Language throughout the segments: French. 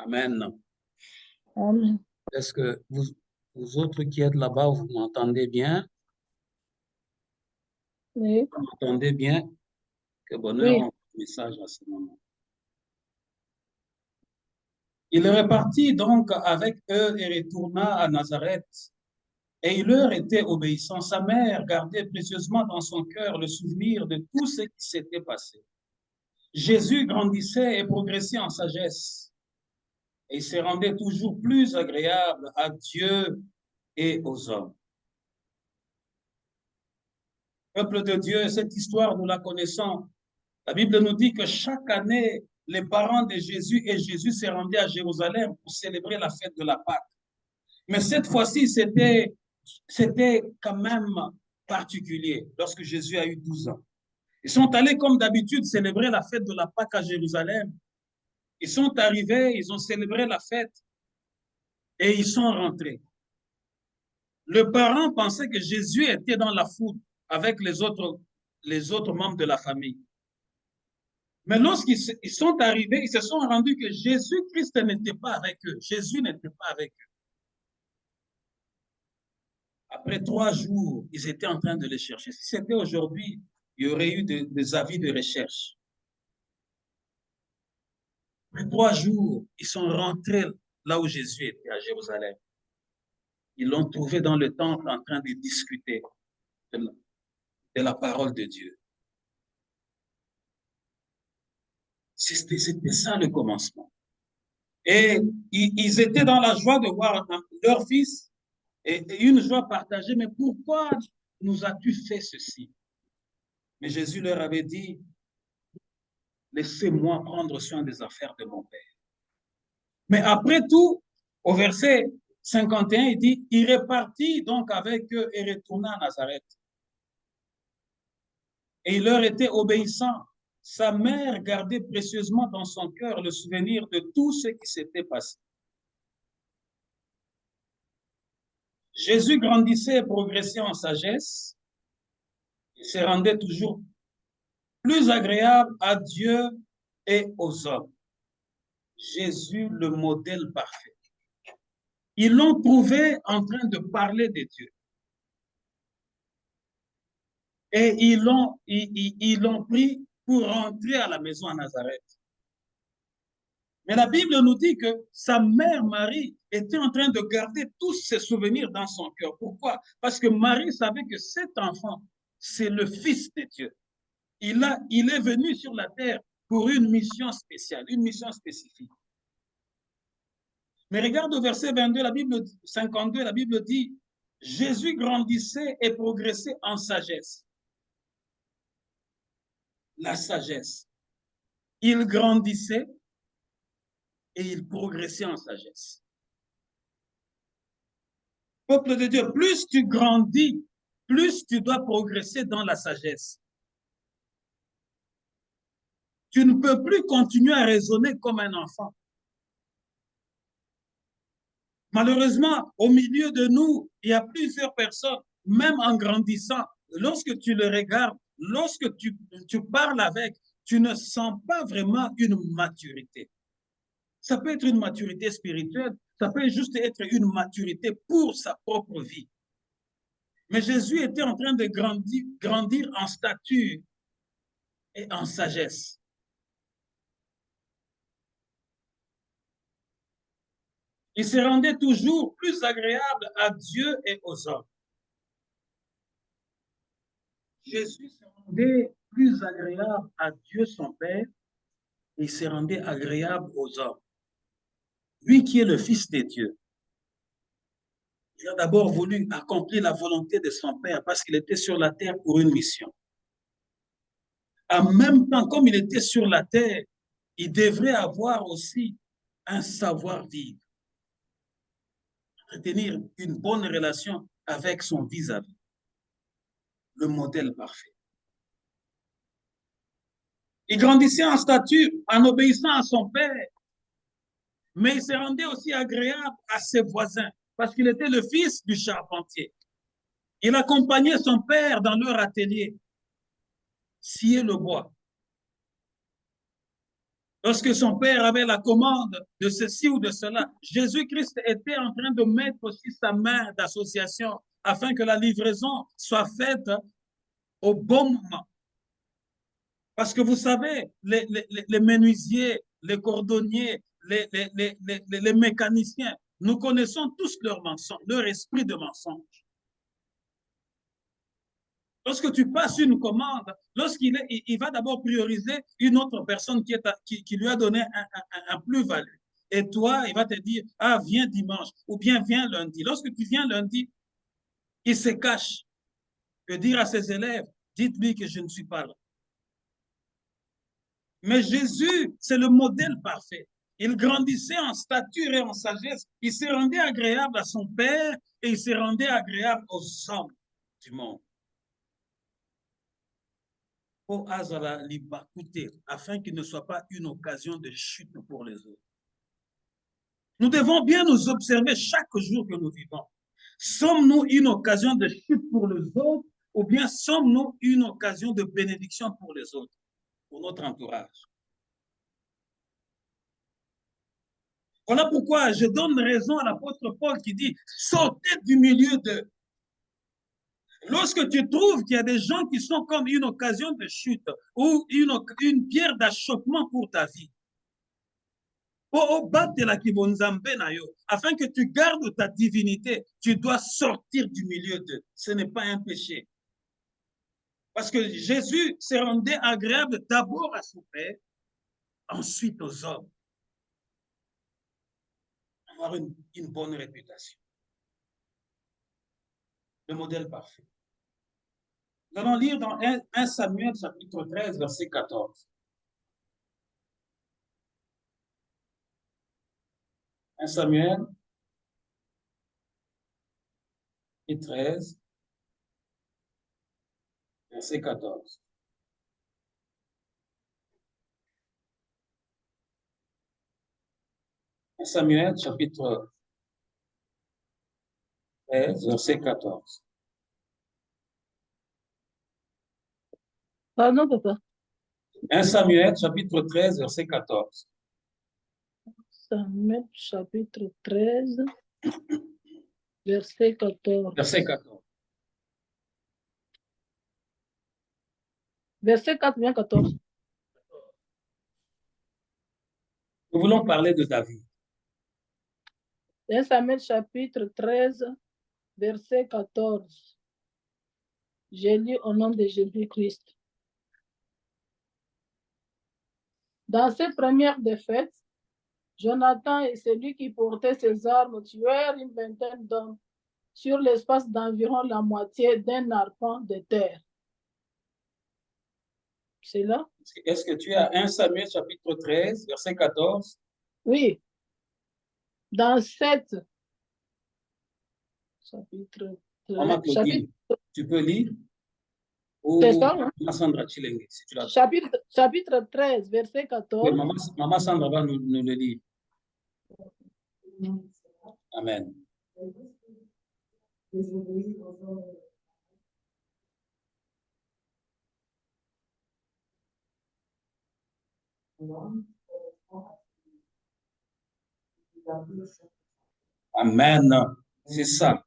Amen. Amen. Est-ce que vous autres qui êtes là-bas, vous m'entendez bien? Oui, Vous m'entendez bien? Que bonheur, oui. on message à ce moment. Il est reparti donc avec eux et retourna à Nazareth. Et il leur était obéissant. Sa mère gardait précieusement dans son cœur le souvenir de tout ce qui s'était passé. Jésus grandissait et progressait en sagesse. Et il se rendait toujours plus agréable à Dieu et aux hommes. Peuple de Dieu, cette histoire, nous la connaissons. La Bible nous dit que chaque année, les parents de Jésus et Jésus se rendaient à Jérusalem pour célébrer la fête de la Pâque. Mais cette fois-ci, c'était quand même particulier lorsque Jésus a eu 12 ans. Ils sont allés comme d'habitude célébrer la fête de la Pâque à Jérusalem. Ils sont arrivés, ils ont célébré la fête et ils sont rentrés. Le parent pensait que Jésus était dans la foule avec les autres membres de la famille. Mais lorsqu'ils sont arrivés, ils se sont rendus que Jésus-Christ n'était pas avec eux. Jésus n'était pas avec eux. Après 3 jours, ils étaient en train de les chercher. Si c'était aujourd'hui, il y aurait eu des avis de recherche. Après 3 jours, ils sont rentrés là où Jésus était, à Jérusalem. Ils l'ont trouvé dans le temple en train de discuter de la parole de Dieu. C'était ça le commencement. Et ils étaient dans la joie de voir leur fils et une joie partagée. Mais pourquoi nous as-tu fait ceci? Mais Jésus leur avait dit, laissez-moi prendre soin des affaires de mon Père. Mais après tout, au verset 51, il dit, il repartit donc avec eux et retourna à Nazareth. Et il leur était obéissant. Sa mère gardait précieusement dans son cœur le souvenir de tout ce qui s'était passé. Jésus grandissait et progressait en sagesse. Il se rendait toujours plus agréable à Dieu et aux hommes. Jésus, le modèle parfait. Ils l'ont trouvé en train de parler de Dieu. Et ils l'ont pris pour rentrer à la maison à Nazareth. Mais la Bible nous dit que sa mère Marie était en train de garder tous ses souvenirs dans son cœur. Pourquoi? Parce que Marie savait que cet enfant, c'est le Fils de Dieu. Il est venu sur la terre pour une mission spéciale, une mission spécifique. Mais regarde au verset 22, 52, la Bible dit, Jésus grandissait et progressait en sagesse. La sagesse. Il grandissait et il progressait en sagesse. Peuple de Dieu, plus tu grandis, plus tu dois progresser dans la sagesse. Tu ne peux plus continuer à raisonner comme un enfant. Malheureusement, au milieu de nous, il y a plusieurs personnes, même en grandissant, lorsque tu le regardes, lorsque tu parles avec, tu ne sens pas vraiment une maturité. Ça peut être une maturité spirituelle, ça peut juste être une maturité pour sa propre vie. Mais Jésus était en train de grandir en stature et en sagesse. Il se rendait toujours plus agréable à Dieu et aux hommes. Jésus se rendait plus agréable à Dieu son Père et il se rendait agréable aux hommes. Lui qui est le Fils de Dieu, il a d'abord voulu accomplir la volonté de son Père parce qu'il était sur la terre pour une mission. En même temps, comme il était sur la terre, il devrait avoir aussi un savoir-vivre, tenir une bonne relation avec son vis-à-vis, le modèle parfait. Il grandissait en stature, en obéissant à son Père, mais il se rendait aussi agréable à ses voisins parce qu'il était le fils du charpentier. Il accompagnait son père dans leur atelier, scier le bois. Lorsque son père avait la commande de ceci ou de cela, Jésus-Christ était en train de mettre aussi sa main d'association afin que la livraison soit faite au bon moment. Parce que vous savez, les menuisiers, les cordonniers, les mécaniciens, nous connaissons tous leur mensonge, leur esprit de mensonge. Lorsque tu passes une commande, il va d'abord prioriser une autre personne qui lui a donné un plus-value. Et toi, il va te dire, ah, viens dimanche, ou bien viens lundi. Lorsque tu viens lundi, il se cache. Il peut dire à ses élèves, dites-lui que je ne suis pas là. Mais Jésus, c'est le modèle parfait. Il grandissait en stature et en sagesse. Il se rendait agréable à son Père et il se rendait agréable aux hommes du monde. Au hasard, afin qu'il ne soit pas une occasion de chute pour les autres. Nous devons bien nous observer chaque jour que nous vivons. Sommes-nous une occasion de chute pour les autres ou bien sommes-nous une occasion de bénédiction pour les autres, pour notre entourage? Voilà pourquoi je donne raison à l'apôtre Paul qui dit « Sortez du milieu d'eux ». Lorsque tu trouves qu'il y a des gens qui sont comme une occasion de chute ou une pierre d'achoppement pour ta vie, afin que tu gardes ta divinité, tu dois sortir du milieu d'eux. Ce n'est pas un péché. Parce que Jésus s'est rendu agréable d'abord à son Père, ensuite aux hommes. Avoir une bonne réputation. Le modèle parfait. Nous allons lire dans 1 Samuel chapitre 13, verset 14. 1 Samuel 13, verset 14. Samuel chapitre 13, verset 14. Pardon, papa. 1 Samuel chapitre 13, verset 14. Samuel chapitre 13, verset 14. Verset 14. Verset 4, bien 14. Nous voulons parler de David. 1 Samuel chapitre 13, verset 14. J'ai lu au nom de Jésus-Christ. Dans cette première défaite, Jonathan et celui qui portait ses armes tuèrent une vingtaine d'hommes sur l'espace d'environ la moitié d'un arpent de terre. C'est là? Est-ce que tu as 1 Samuel chapitre 13, verset 14? Oui. Dans cette chapitre 13, tu peux lire? C'est ça, hein? Maman Sandra Chilenge, si tu l'as. Chapitre 13, verset 14. Oui, maman Sandra va nous le lire. Amen. Amen. C'est ça.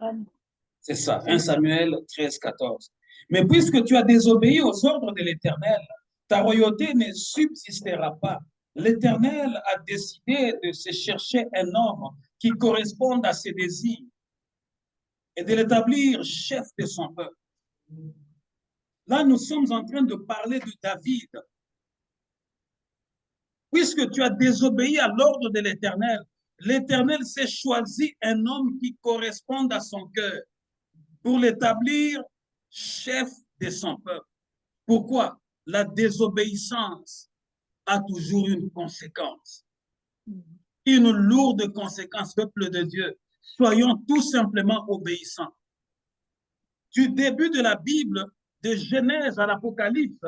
C'est ça. 1 Samuel 13, 14. Mais puisque tu as désobéi aux ordres de l'Éternel, ta royauté ne subsistera pas. L'Éternel a décidé de se chercher un homme qui corresponde à ses désirs et de l'établir chef de son peuple. Là, nous sommes en train de parler de David. Puisque tu as désobéi à l'ordre de l'Éternel, l'Éternel s'est choisi un homme qui corresponde à son cœur pour l'établir chef de son peuple. Pourquoi? La désobéissance a toujours une conséquence. Une lourde conséquence, peuple de Dieu. Soyons tout simplement obéissants. Du début de la Bible, de Genèse à l'Apocalypse,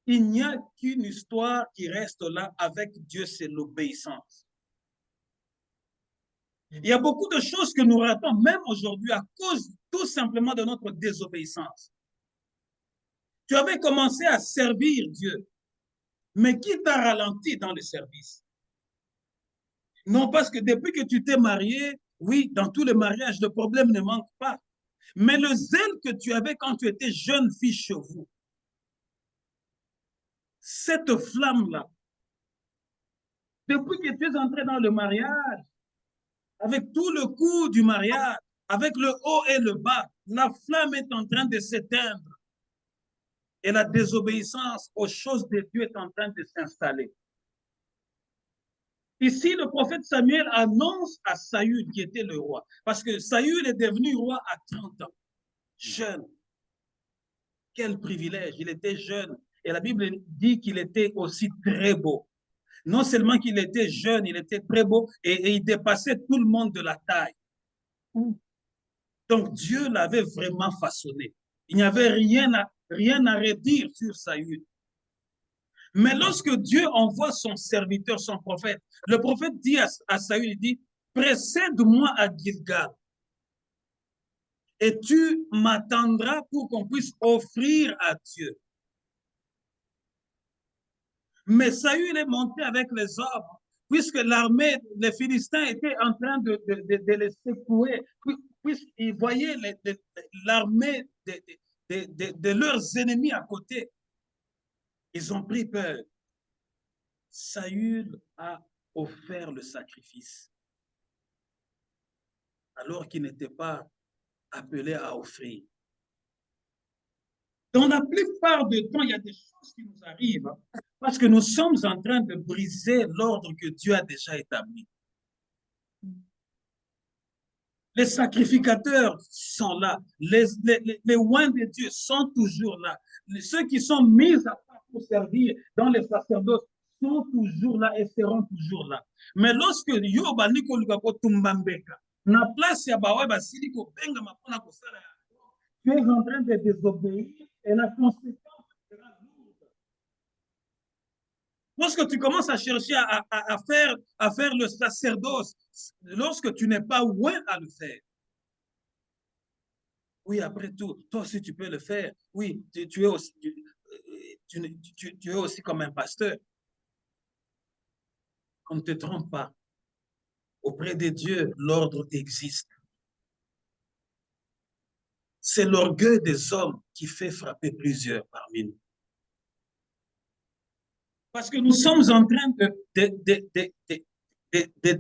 il n'y a qu'une histoire qui reste là avec Dieu, c'est l'obéissance. Il y a beaucoup de choses que nous ratons, même aujourd'hui, à cause tout simplement de notre désobéissance. Tu avais commencé à servir Dieu, Mais qui t'a ralenti dans le service? Non, parce que depuis que tu t'es marié, oui, dans tous les mariages, le problème ne manque pas. Mais le zèle que tu avais quand tu étais jeune fille chez vous, cette flamme-là, depuis que tu es entré dans le mariage, avec tout le coup du mariage, avec le haut et le bas, la flamme est en train de s'éteindre et la désobéissance aux choses de Dieu est en train de s'installer. Ici, le prophète Samuel annonce à Saül qui était le roi, parce que Saül est devenu roi à 30 ans, jeune. Quel privilège, il était jeune. Et la Bible dit qu'il était aussi très beau. Non seulement qu'il était jeune, il était très beau et il dépassait tout le monde de la taille. Donc Dieu l'avait vraiment façonné. Il n'y avait rien à redire sur Saül. Mais lorsque Dieu envoie son serviteur, son prophète, le prophète dit à Saül, il dit, précède-moi à Gilgal et tu m'attendras pour qu'on puisse offrir à Dieu. Mais Saül est monté avec les hommes, puisque l'armée, les Philistins étaient en train de les secouer, puisqu'ils voyaient l'armée de leurs ennemis à côté. Ils ont pris peur. Saül a offert le sacrifice, alors qu'il n'était pas appelé à offrir. Dans la plupart du temps, il y a des choses qui nous arrivent parce que nous sommes en train de briser l'ordre que Dieu a déjà établi. Les sacrificateurs sont là, les oins de Dieu sont toujours là. Ceux qui sont mis à part pour servir dans les sacerdoces sont toujours là et seront toujours là. Mais lorsque yo bandiko lukako tumbambeka, na place ya bawe basili ko benga mapona ko sala, tu es en train de désobéir et la conséquence sera lourde. Lorsque tu commences à chercher à faire le sacerdoce, lorsque tu n'es pas loin à le faire, oui, après tout, toi aussi tu peux le faire. Oui, tu es aussi, tu es aussi comme un pasteur. On ne te trompe pas. Auprès de Dieu, l'ordre existe. C'est l'orgueil des hommes qui fait frapper plusieurs parmi nous. Parce que nous sommes en train de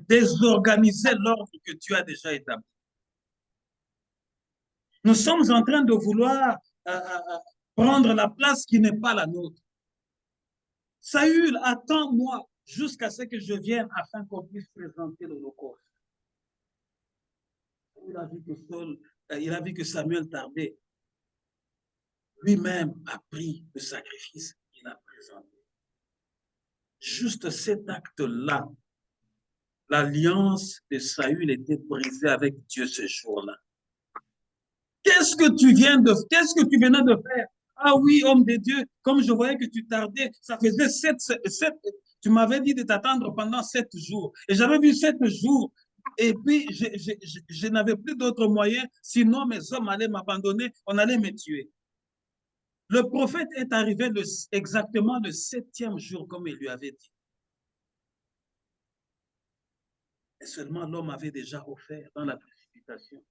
désorganiser l'ordre que Dieu a déjà établi. Nous sommes en train de vouloir prendre la place qui n'est pas la nôtre. Saül, attends-moi jusqu'à ce que je vienne afin qu'on puisse présenter l'Holocauste. Il a vu que Samuel tardait. Lui-même a pris le sacrifice qu'il a présenté. Juste cet acte-là, l'alliance de Saül était brisée avec Dieu ce jour-là. Qu'est-ce que tu venais de faire? Ah oui, homme de Dieu, comme je voyais que tu tardais, ça faisait tu m'avais dit de t'attendre pendant 7 jours. Et j'avais vu 7 jours. Et puis, je n'avais plus d'autres moyens, sinon mes hommes allaient m'abandonner, on allait me tuer. Le prophète est arrivé exactement le 7e jour, comme il lui avait dit. Et seulement l'homme avait déjà offert dans la précipitation.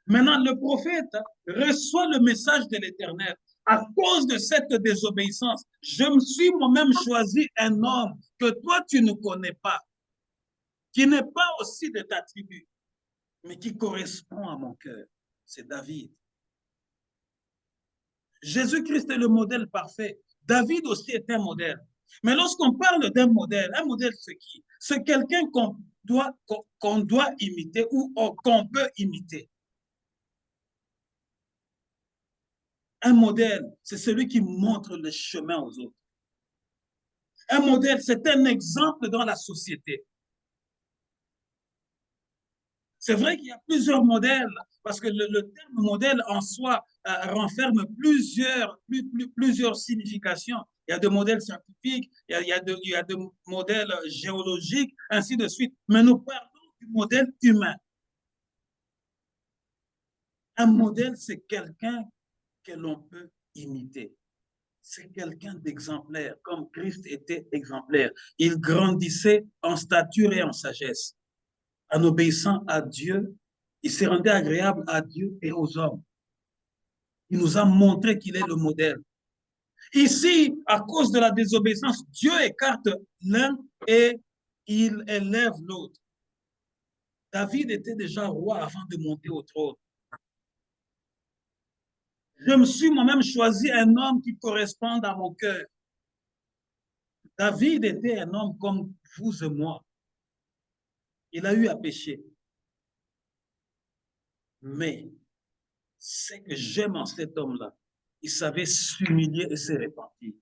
Maintenant, le prophète reçoit le message de l'Éternel. À cause de cette désobéissance, je me suis moi-même choisi un homme que toi tu ne connais pas, qui n'est pas aussi de ta tribu, mais qui correspond à mon cœur. C'est David. Jésus-Christ est le modèle parfait. David aussi est un modèle. Mais lorsqu'on parle d'un modèle, un modèle c'est qui? C'est quelqu'un qu'on doit imiter ou qu'on peut imiter. Un modèle, c'est celui qui montre le chemin aux autres. Un modèle, c'est un exemple dans la société. C'est vrai qu'il y a plusieurs modèles, parce que le terme modèle en soi renferme plusieurs significations. Il y a des modèles scientifiques, il y a des modèles géologiques, ainsi de suite. Mais nous parlons du modèle humain. Un modèle, c'est quelqu'un que l'on peut imiter. c'est quelqu'un d'exemplaire, comme Christ était exemplaire. Il grandissait en stature et en sagesse. En obéissant à Dieu, il s'est rendu agréable à Dieu et aux hommes. Il nous a montré qu'il est le modèle. Ici, à cause de la désobéissance, Dieu écarte l'un et il élève l'autre. David était déjà roi avant de monter au trône. Je me suis moi-même choisi un homme qui corresponde à mon cœur. David était un homme comme vous et moi. Il a eu à pécher. Mais ce que j'aime en cet homme-là, il savait s'humilier et se repentir.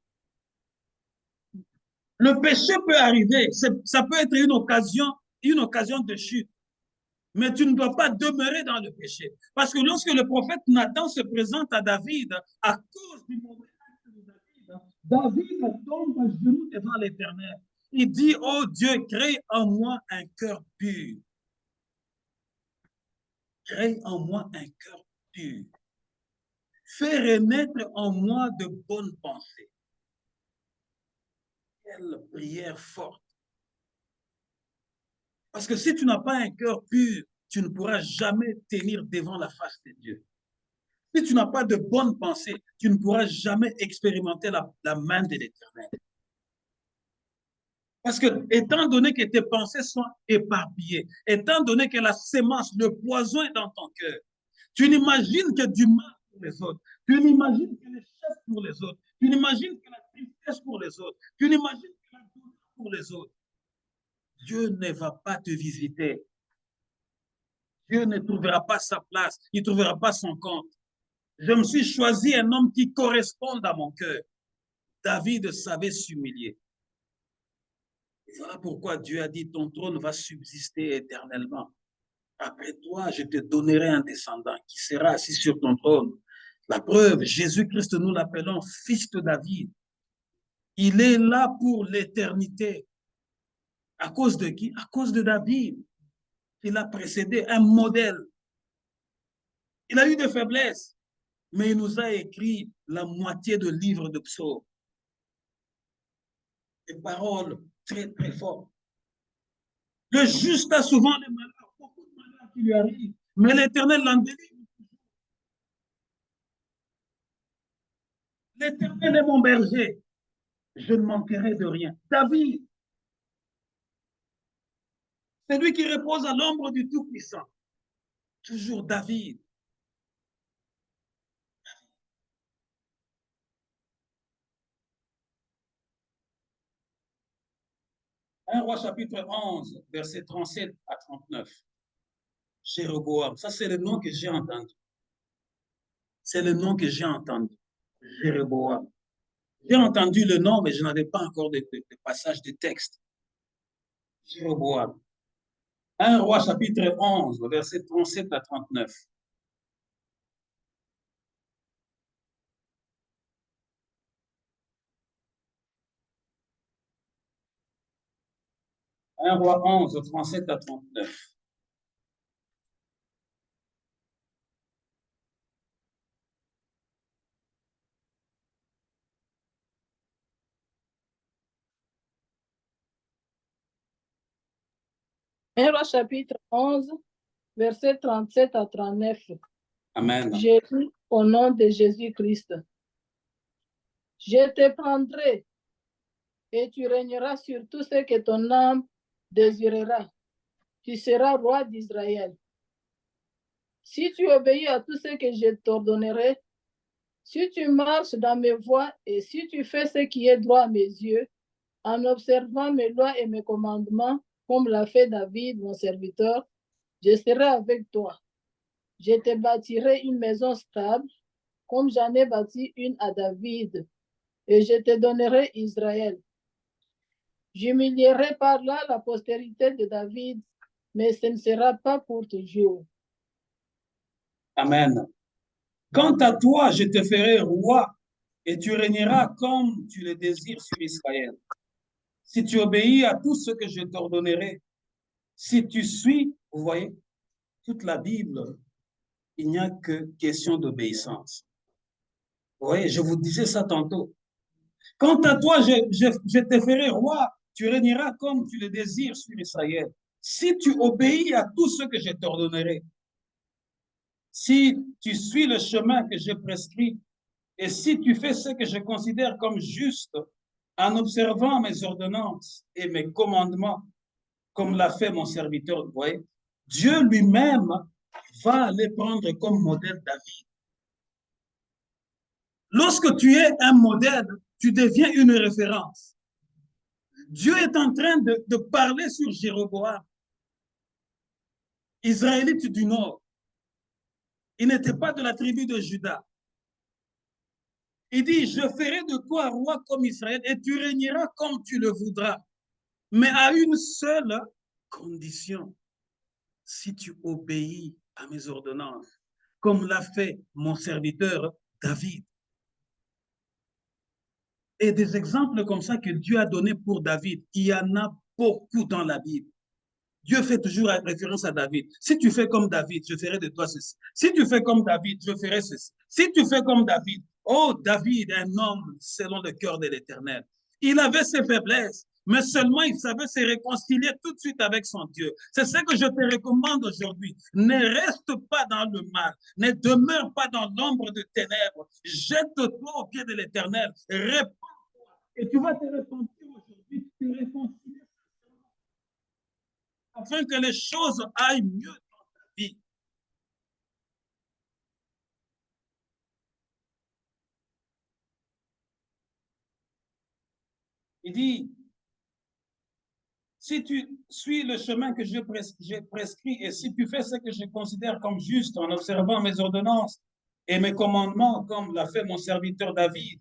Le péché peut arriver, ça peut être une occasion de chute. Mais tu ne dois pas demeurer dans le péché. Parce que lorsque le prophète Nathan se présente à David, à cause du mauvais acte de David tombe à genoux devant l'Éternel. Il dit, oh Dieu, crée en moi un cœur pur. Crée en moi un cœur pur. Fais renaître en moi de bonnes pensées. Quelle prière forte. Parce que si tu n'as pas un cœur pur, tu ne pourras jamais tenir devant la face de Dieu. Si tu n'as pas de bonnes pensées, tu ne pourras jamais expérimenter la main de l'Éternel. Parce que, étant donné que tes pensées sont éparpillées, étant donné que la sémence, le poison est dans ton cœur, tu n'imagines que du mal pour les autres, tu n'imagines que l'échec pour les autres, tu n'imagines que la tristesse pour les autres, tu n'imagines que la douleur pour les autres. Dieu ne va pas te visiter. Dieu ne trouvera pas sa place, il ne trouvera pas son compte. Je me suis choisi un homme qui corresponde à mon cœur. David savait s'humilier. Voilà pourquoi Dieu a dit, ton trône va subsister éternellement. Après toi, je te donnerai un descendant qui sera assis sur ton trône. La preuve, Jésus-Christ, nous l'appelons fils de David. Il est là pour l'éternité. À cause de qui? À cause de David. Il a précédé un modèle. Il a eu des faiblesses, mais il nous a écrit la moitié de livres de psaumes. Des paroles très, très fortes. Le juste a souvent des malheurs, beaucoup de malheurs qui lui arrivent, mais l'Éternel l'en délivre. L'Éternel est mon berger, je ne manquerai de rien. David, c'est lui qui repose à l'ombre du Tout-Puissant. Toujours David. 1 Roi chapitre 11, verset 37 à 39. Jéroboam, ça c'est le nom que j'ai entendu. C'est le nom que j'ai entendu. Jéroboam. J'ai entendu le nom, mais je n'avais pas encore de passage de texte. Jéroboam. 1 Roi chapitre 11, verset 37 à 39. Un Roi 11, 37 à 39. Un Roi chapitre 11, verset 37 à 39. Amen. Jésus, au nom de Jésus-Christ. Je te prendrai et tu régneras sur tout ce que ton âme désirera. Tu seras roi d'Israël. Si tu obéis à tout ce que je t'ordonnerai, si tu marches dans mes voies et si tu fais ce qui est droit à mes yeux, en observant mes lois et mes commandements, comme l'a fait David, mon serviteur, je serai avec toi. Je te bâtirai une maison stable, comme j'en ai bâti une à David, et je te donnerai Israël. J'humilierai par là la postérité de David, mais ce ne sera pas pour toujours. Amen. Quant à toi, je te ferai roi et tu régneras comme tu le désires sur Israël. Si tu obéis à tout ce que je t'ordonnerai, si tu suis, vous voyez, toute la Bible, il n'y a que question d'obéissance. Vous voyez, je vous disais ça tantôt. Quant à toi, je te ferai roi, tu régneras comme tu le désires sur Israël. Si tu obéis à tout ce que je t'ordonnerai, si tu suis le chemin que j'ai prescrit, et si tu fais ce que je considère comme juste en observant mes ordonnances et mes commandements, comme l'a fait mon serviteur, vous voyez, Dieu lui-même va les prendre comme modèle David. Lorsque tu es un modèle, tu deviens une référence. Dieu est en train de parler sur Jéroboam, israélite du Nord. Il n'était pas de la tribu de Juda. Il dit, je ferai de toi roi comme Israël et tu régneras comme tu le voudras. Mais à une seule condition, si tu obéis à mes ordonnances, comme l'a fait mon serviteur David. Et des exemples comme ça que Dieu a donné pour David, il y en a beaucoup dans la Bible. Dieu fait toujours référence à David. Si tu fais comme David, je ferai de toi ceci. Si tu fais comme David, je ferai ceci. Si tu fais comme David, oh David, un homme selon le cœur de l'Éternel. Il avait ses faiblesses, mais seulement il savait se réconcilier tout de suite avec son Dieu. C'est ce que je te recommande aujourd'hui. Ne reste pas dans le mal, ne demeure pas dans l'ombre de ténèbres. Jette-toi au pied de l'Éternel, réponds-toi et tu vas te repentir aujourd'hui, te réconcilier afin que les choses aillent mieux dans ta vie. Il dit, si tu suis le chemin que j'ai prescrit et si tu fais ce que je considère comme juste en observant mes ordonnances et mes commandements, comme l'a fait mon serviteur David,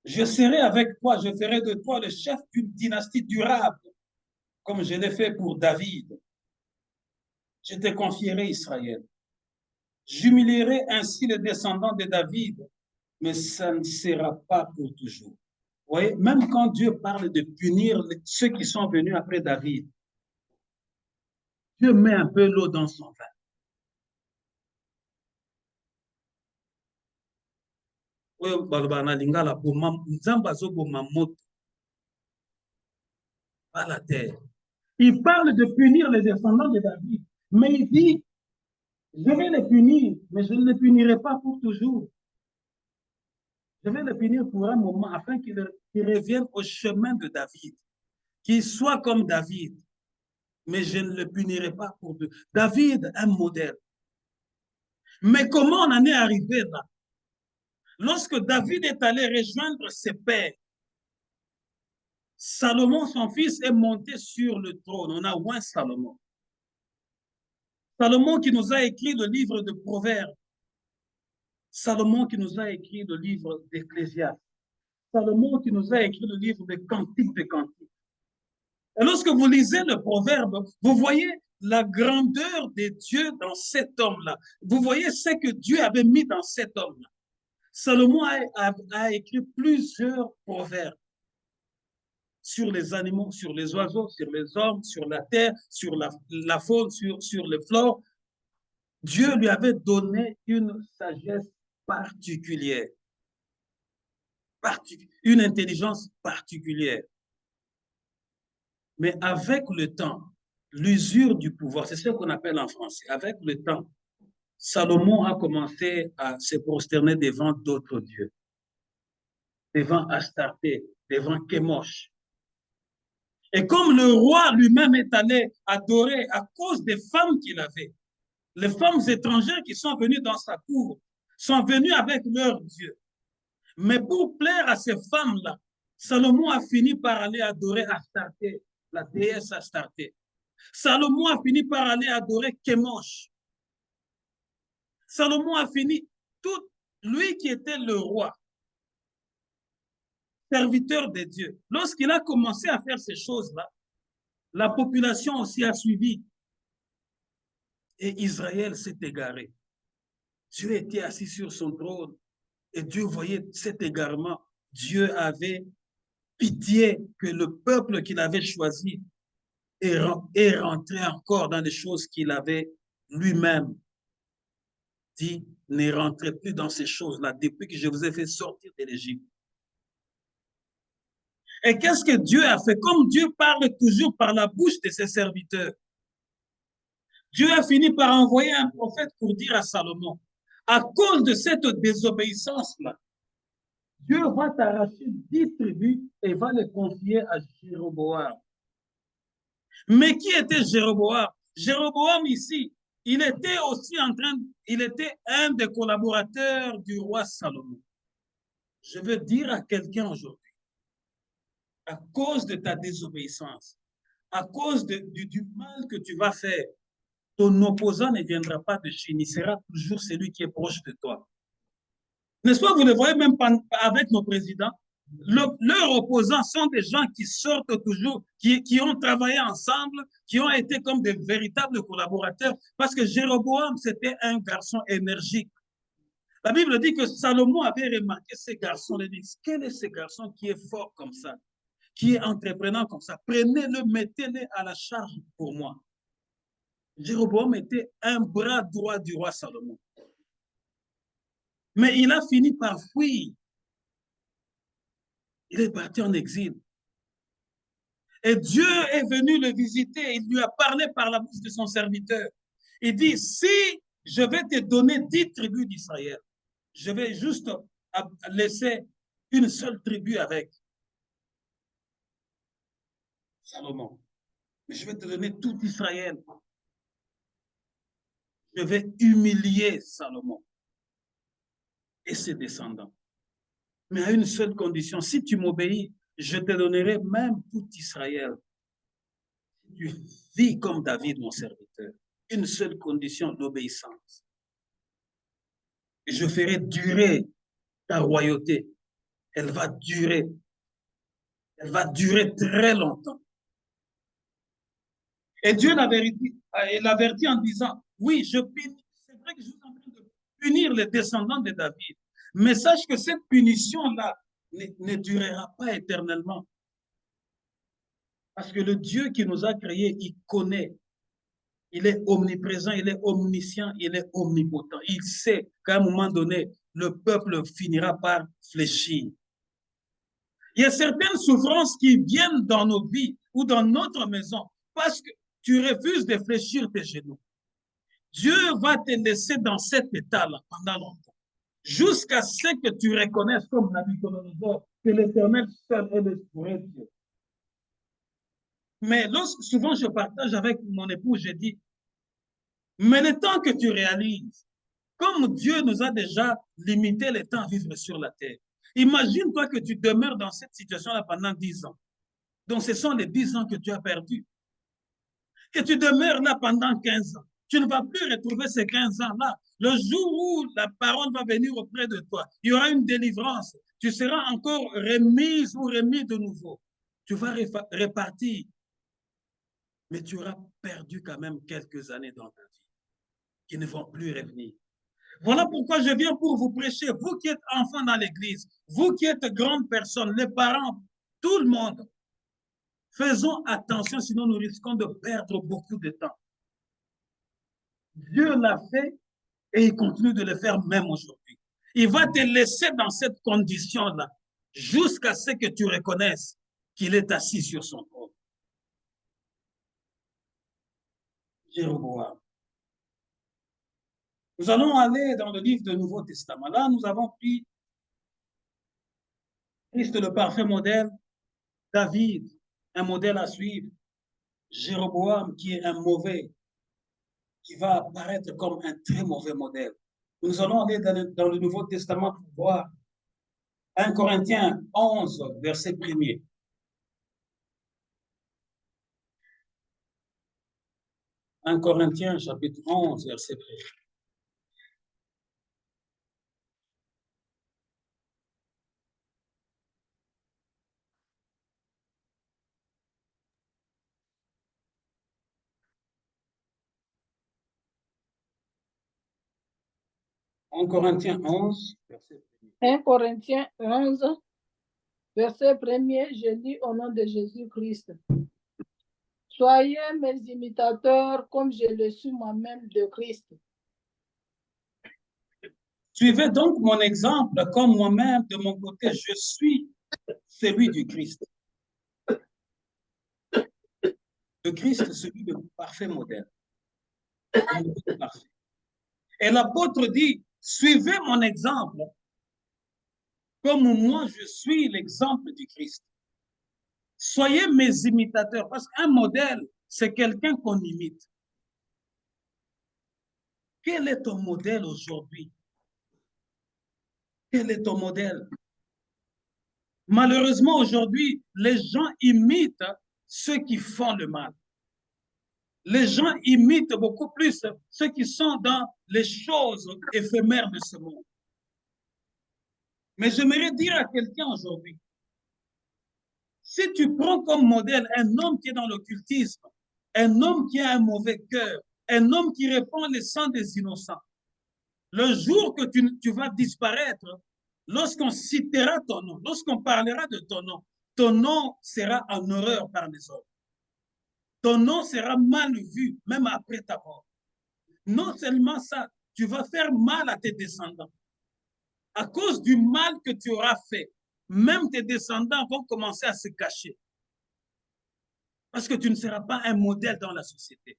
je serai avec toi, je ferai de toi le chef d'une dynastie durable, comme je l'ai fait pour David. Je te confierai Israël. J'humilierai ainsi les descendants de David, mais ça ne sera pas pour toujours. Vous voyez, même quand Dieu parle de punir ceux qui sont venus après David, Dieu met un peu l'eau dans son vin. Pas la terre. Il parle de punir les descendants de David, mais il dit, je vais les punir, mais je ne les punirai pas pour toujours. Je vais les punir pour un moment afin qu'ils reviennent au chemin de David, qu'ils soient comme David, mais je ne le punirai pas pour deux. David, un modèle. Mais comment on en est arrivé là? Lorsque David est allé rejoindre ses pères, Salomon, son fils, est monté sur le trône. On a oint Salomon. Salomon qui nous a écrit le livre de Proverbes. Salomon qui nous a écrit le livre d'Ecclésiaste. Salomon qui nous a écrit le livre de Cantiques de Cantiques. Et lorsque vous lisez le Proverbe, vous voyez la grandeur de Dieu dans cet homme-là. Vous voyez ce que Dieu avait mis dans cet homme-là. Salomon a écrit plusieurs proverbes sur les animaux, sur les oiseaux, sur les hommes, sur la terre, sur la faune, sur les flores. Dieu lui avait donné une sagesse particulière, une intelligence particulière. Mais avec le temps, l'usure du pouvoir, c'est ce qu'on appelle en français, avec le temps, Salomon a commencé à se prosterner devant d'autres dieux, devant Astarté, devant Kémosh. Et comme le roi lui-même est allé adorer à cause des femmes qu'il avait, les femmes étrangères qui sont venues dans sa cour sont venues avec leurs dieux. Mais pour plaire à ces femmes-là, Salomon a fini par aller adorer Astarté, la déesse Astarté. Salomon a fini par aller adorer Kémosh. Salomon a fini, tout lui qui était le roi, serviteur de Dieu. Lorsqu'il a commencé à faire ces choses-là, la population aussi a suivi. Et Israël s'est égaré. Dieu était assis sur son trône et Dieu voyait cet égarement. Dieu avait pitié que le peuple qu'il avait choisi est rentré encore dans les choses qu'il avait lui-même dit, ne rentrez plus dans ces choses-là depuis que je vous ai fait sortir de l'Égypte. Et qu'est-ce que Dieu a fait? Comme Dieu parle toujours par la bouche de ses serviteurs, Dieu a fini par envoyer un prophète pour dire à Salomon, à cause de cette désobéissance-là, Dieu va t'arracher 10 tribus et va les confier à Jéroboam. Mais qui était Jéroboam? Jéroboam ici, il était aussi il était un des collaborateurs du roi Salomon. Je veux dire à quelqu'un aujourd'hui, à cause de ta désobéissance, à cause du mal que tu vas faire, ton opposant ne viendra pas de Chine, il sera toujours celui qui est proche de toi. N'est-ce pas, vous le voyez même avec nos présidents, leurs opposants sont des gens qui sortent toujours, qui ont travaillé ensemble, qui ont été comme des véritables collaborateurs, parce que Jéroboam, c'était un garçon énergique. La Bible dit que Salomon avait remarqué ces garçons, il dit, quel est ce garçon qui est fort comme ça, qui est entreprenant comme ça? Prenez-le, mettez-le à la charge pour moi. Jéroboam était un bras droit du roi Salomon. Mais il a fini par fuir. Il est parti en exil. Et Dieu est venu le visiter. Il lui a parlé par la bouche de son serviteur. Il dit, si je vais te donner 10 tribus d'Israël, je vais juste laisser une seule tribu avec Salomon. Mais je vais te donner tout Israël. Je vais humilier Salomon et ses descendants. Mais à une seule condition, si tu m'obéis, je te donnerai même tout Israël. Tu vis comme David, mon serviteur. Une seule condition, l'obéissance. Et je ferai durer ta royauté. Elle va durer. Elle va durer très longtemps. Et Dieu l'avertit en disant, oui, c'est vrai que je suis en train de punir les descendants de David. Mais sache que cette punition-là ne durera pas éternellement. Parce que le Dieu qui nous a créés, il connaît. Il est omniprésent, il est omniscient, il est omnipotent. Il sait qu'à un moment donné, le peuple finira par fléchir. Il y a certaines souffrances qui viennent dans nos vies ou dans notre maison parce que tu refuses de fléchir tes genoux. Dieu va te laisser dans cet état-là pendant longtemps, jusqu'à ce que tu reconnaisses comme Nabuchodonosor que l'Éternel seul est le vrai Dieu. Mais souvent je partage avec mon époux, je dis, mais le temps que tu réalises, comme Dieu nous a déjà limité le temps à vivre sur la terre, imagine-toi que tu demeures dans cette situation-là pendant 10 ans. Donc, ce sont les 10 ans que tu as perdus. Que tu demeures là pendant 15 ans. Tu ne vas plus retrouver ces 15 ans-là. Le jour où la parole va venir auprès de toi, il y aura une délivrance. Tu seras encore remise ou remis de nouveau. Tu vas repartir. Mais tu auras perdu quand même quelques années dans ta vie qui ne vont plus revenir. Voilà pourquoi je viens pour vous prêcher, vous qui êtes enfants dans l'église, vous qui êtes grandes personnes, les parents, tout le monde. Faisons attention, sinon nous risquons de perdre beaucoup de temps. Dieu l'a fait et il continue de le faire même aujourd'hui. Il va te laisser dans cette condition-là jusqu'à ce que tu reconnaisses qu'il est assis sur son trône. Jéroboam. Nous allons aller dans le livre du Nouveau Testament. Là, nous avons pris Christ, le parfait modèle, David, un modèle à suivre, Jéroboam, qui est un mauvais, qui va apparaître comme un très mauvais modèle. Nous allons aller dans le Nouveau Testament pour voir 1 Corinthiens 11, verset 1er. 1 Corinthiens, chapitre 11, verset 1er. En Corinthiens 11, verset 1er. 1 Corinthiens 11, verset 1er, je lis au nom de Jésus-Christ. Soyez mes imitateurs comme je le suis moi-même de Christ. Suivez donc mon exemple comme moi-même, de mon côté, je suis celui du Christ. Le Christ est celui de parfait modèle. Un modèle parfait. Et l'apôtre dit, suivez mon exemple, comme moi je suis l'exemple du Christ. Soyez mes imitateurs, parce qu'un modèle, c'est quelqu'un qu'on imite. Quel est ton modèle aujourd'hui? Quel est ton modèle? Malheureusement, aujourd'hui, les gens imitent ceux qui font le mal. Les gens imitent beaucoup plus ceux qui sont dans les choses éphémères de ce monde. Mais j'aimerais dire à quelqu'un aujourd'hui, si tu prends comme modèle un homme qui est dans l'occultisme, un homme qui a un mauvais cœur, un homme qui répand le sang des innocents, le jour que tu vas disparaître, lorsqu'on citera ton nom, lorsqu'on parlera de ton nom sera en horreur par les hommes. Ton nom sera mal vu, même après ta mort. Non seulement ça, tu vas faire mal à tes descendants. À cause du mal que tu auras fait, même tes descendants vont commencer à se cacher. Parce que tu ne seras pas un modèle dans la société.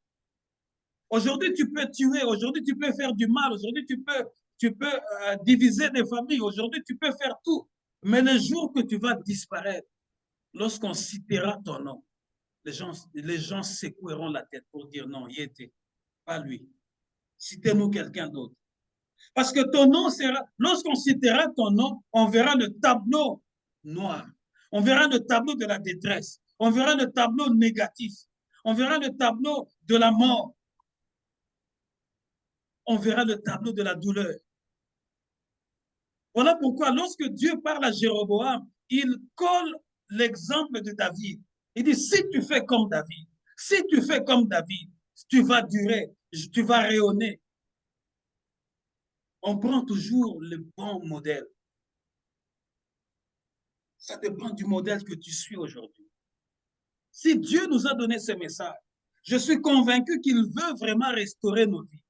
Aujourd'hui, tu peux tuer, aujourd'hui, tu peux faire du mal, aujourd'hui, tu peux diviser des familles, aujourd'hui, tu peux faire tout. Mais le jour que tu vas disparaître, lorsqu'on citera ton nom, les gens secoueront la tête pour dire non, il était, pas lui. Citez-nous quelqu'un d'autre. Parce que ton nom sera, lorsqu'on citera ton nom, on verra le tableau noir. On verra le tableau de la détresse. On verra le tableau négatif. On verra le tableau de la mort. On verra le tableau de la douleur. Voilà pourquoi lorsque Dieu parle à Jéroboam, il colle l'exemple de David. Il dit, si tu fais comme David, si tu fais comme David, tu vas durer, tu vas rayonner. On prend toujours le bon modèle. Ça dépend du modèle que tu suis aujourd'hui. Si Dieu nous a donné ce message, je suis convaincu qu'il veut vraiment restaurer nos vies,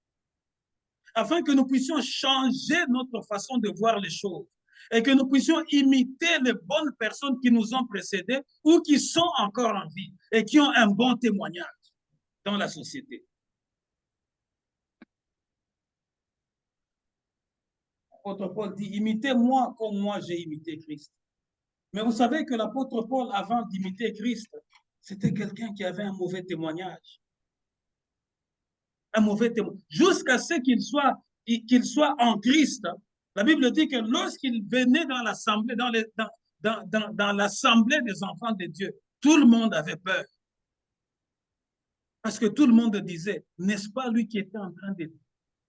afin que nous puissions changer notre façon de voir les choses et que nous puissions imiter les bonnes personnes qui nous ont précédés ou qui sont encore en vie et qui ont un bon témoignage dans la société. L'apôtre Paul dit, imitez-moi comme moi j'ai imité Christ. Mais vous savez que l'apôtre Paul, avant d'imiter Christ, c'était quelqu'un qui avait un mauvais témoignage. Un mauvais témoignage. Jusqu'à ce qu'il soit en Christ. La Bible dit que lorsqu'il venait dans l'assemblée, dans l'assemblée des enfants de Dieu, tout le monde avait peur. Parce que tout le monde disait, n'est-ce pas lui qui était en train de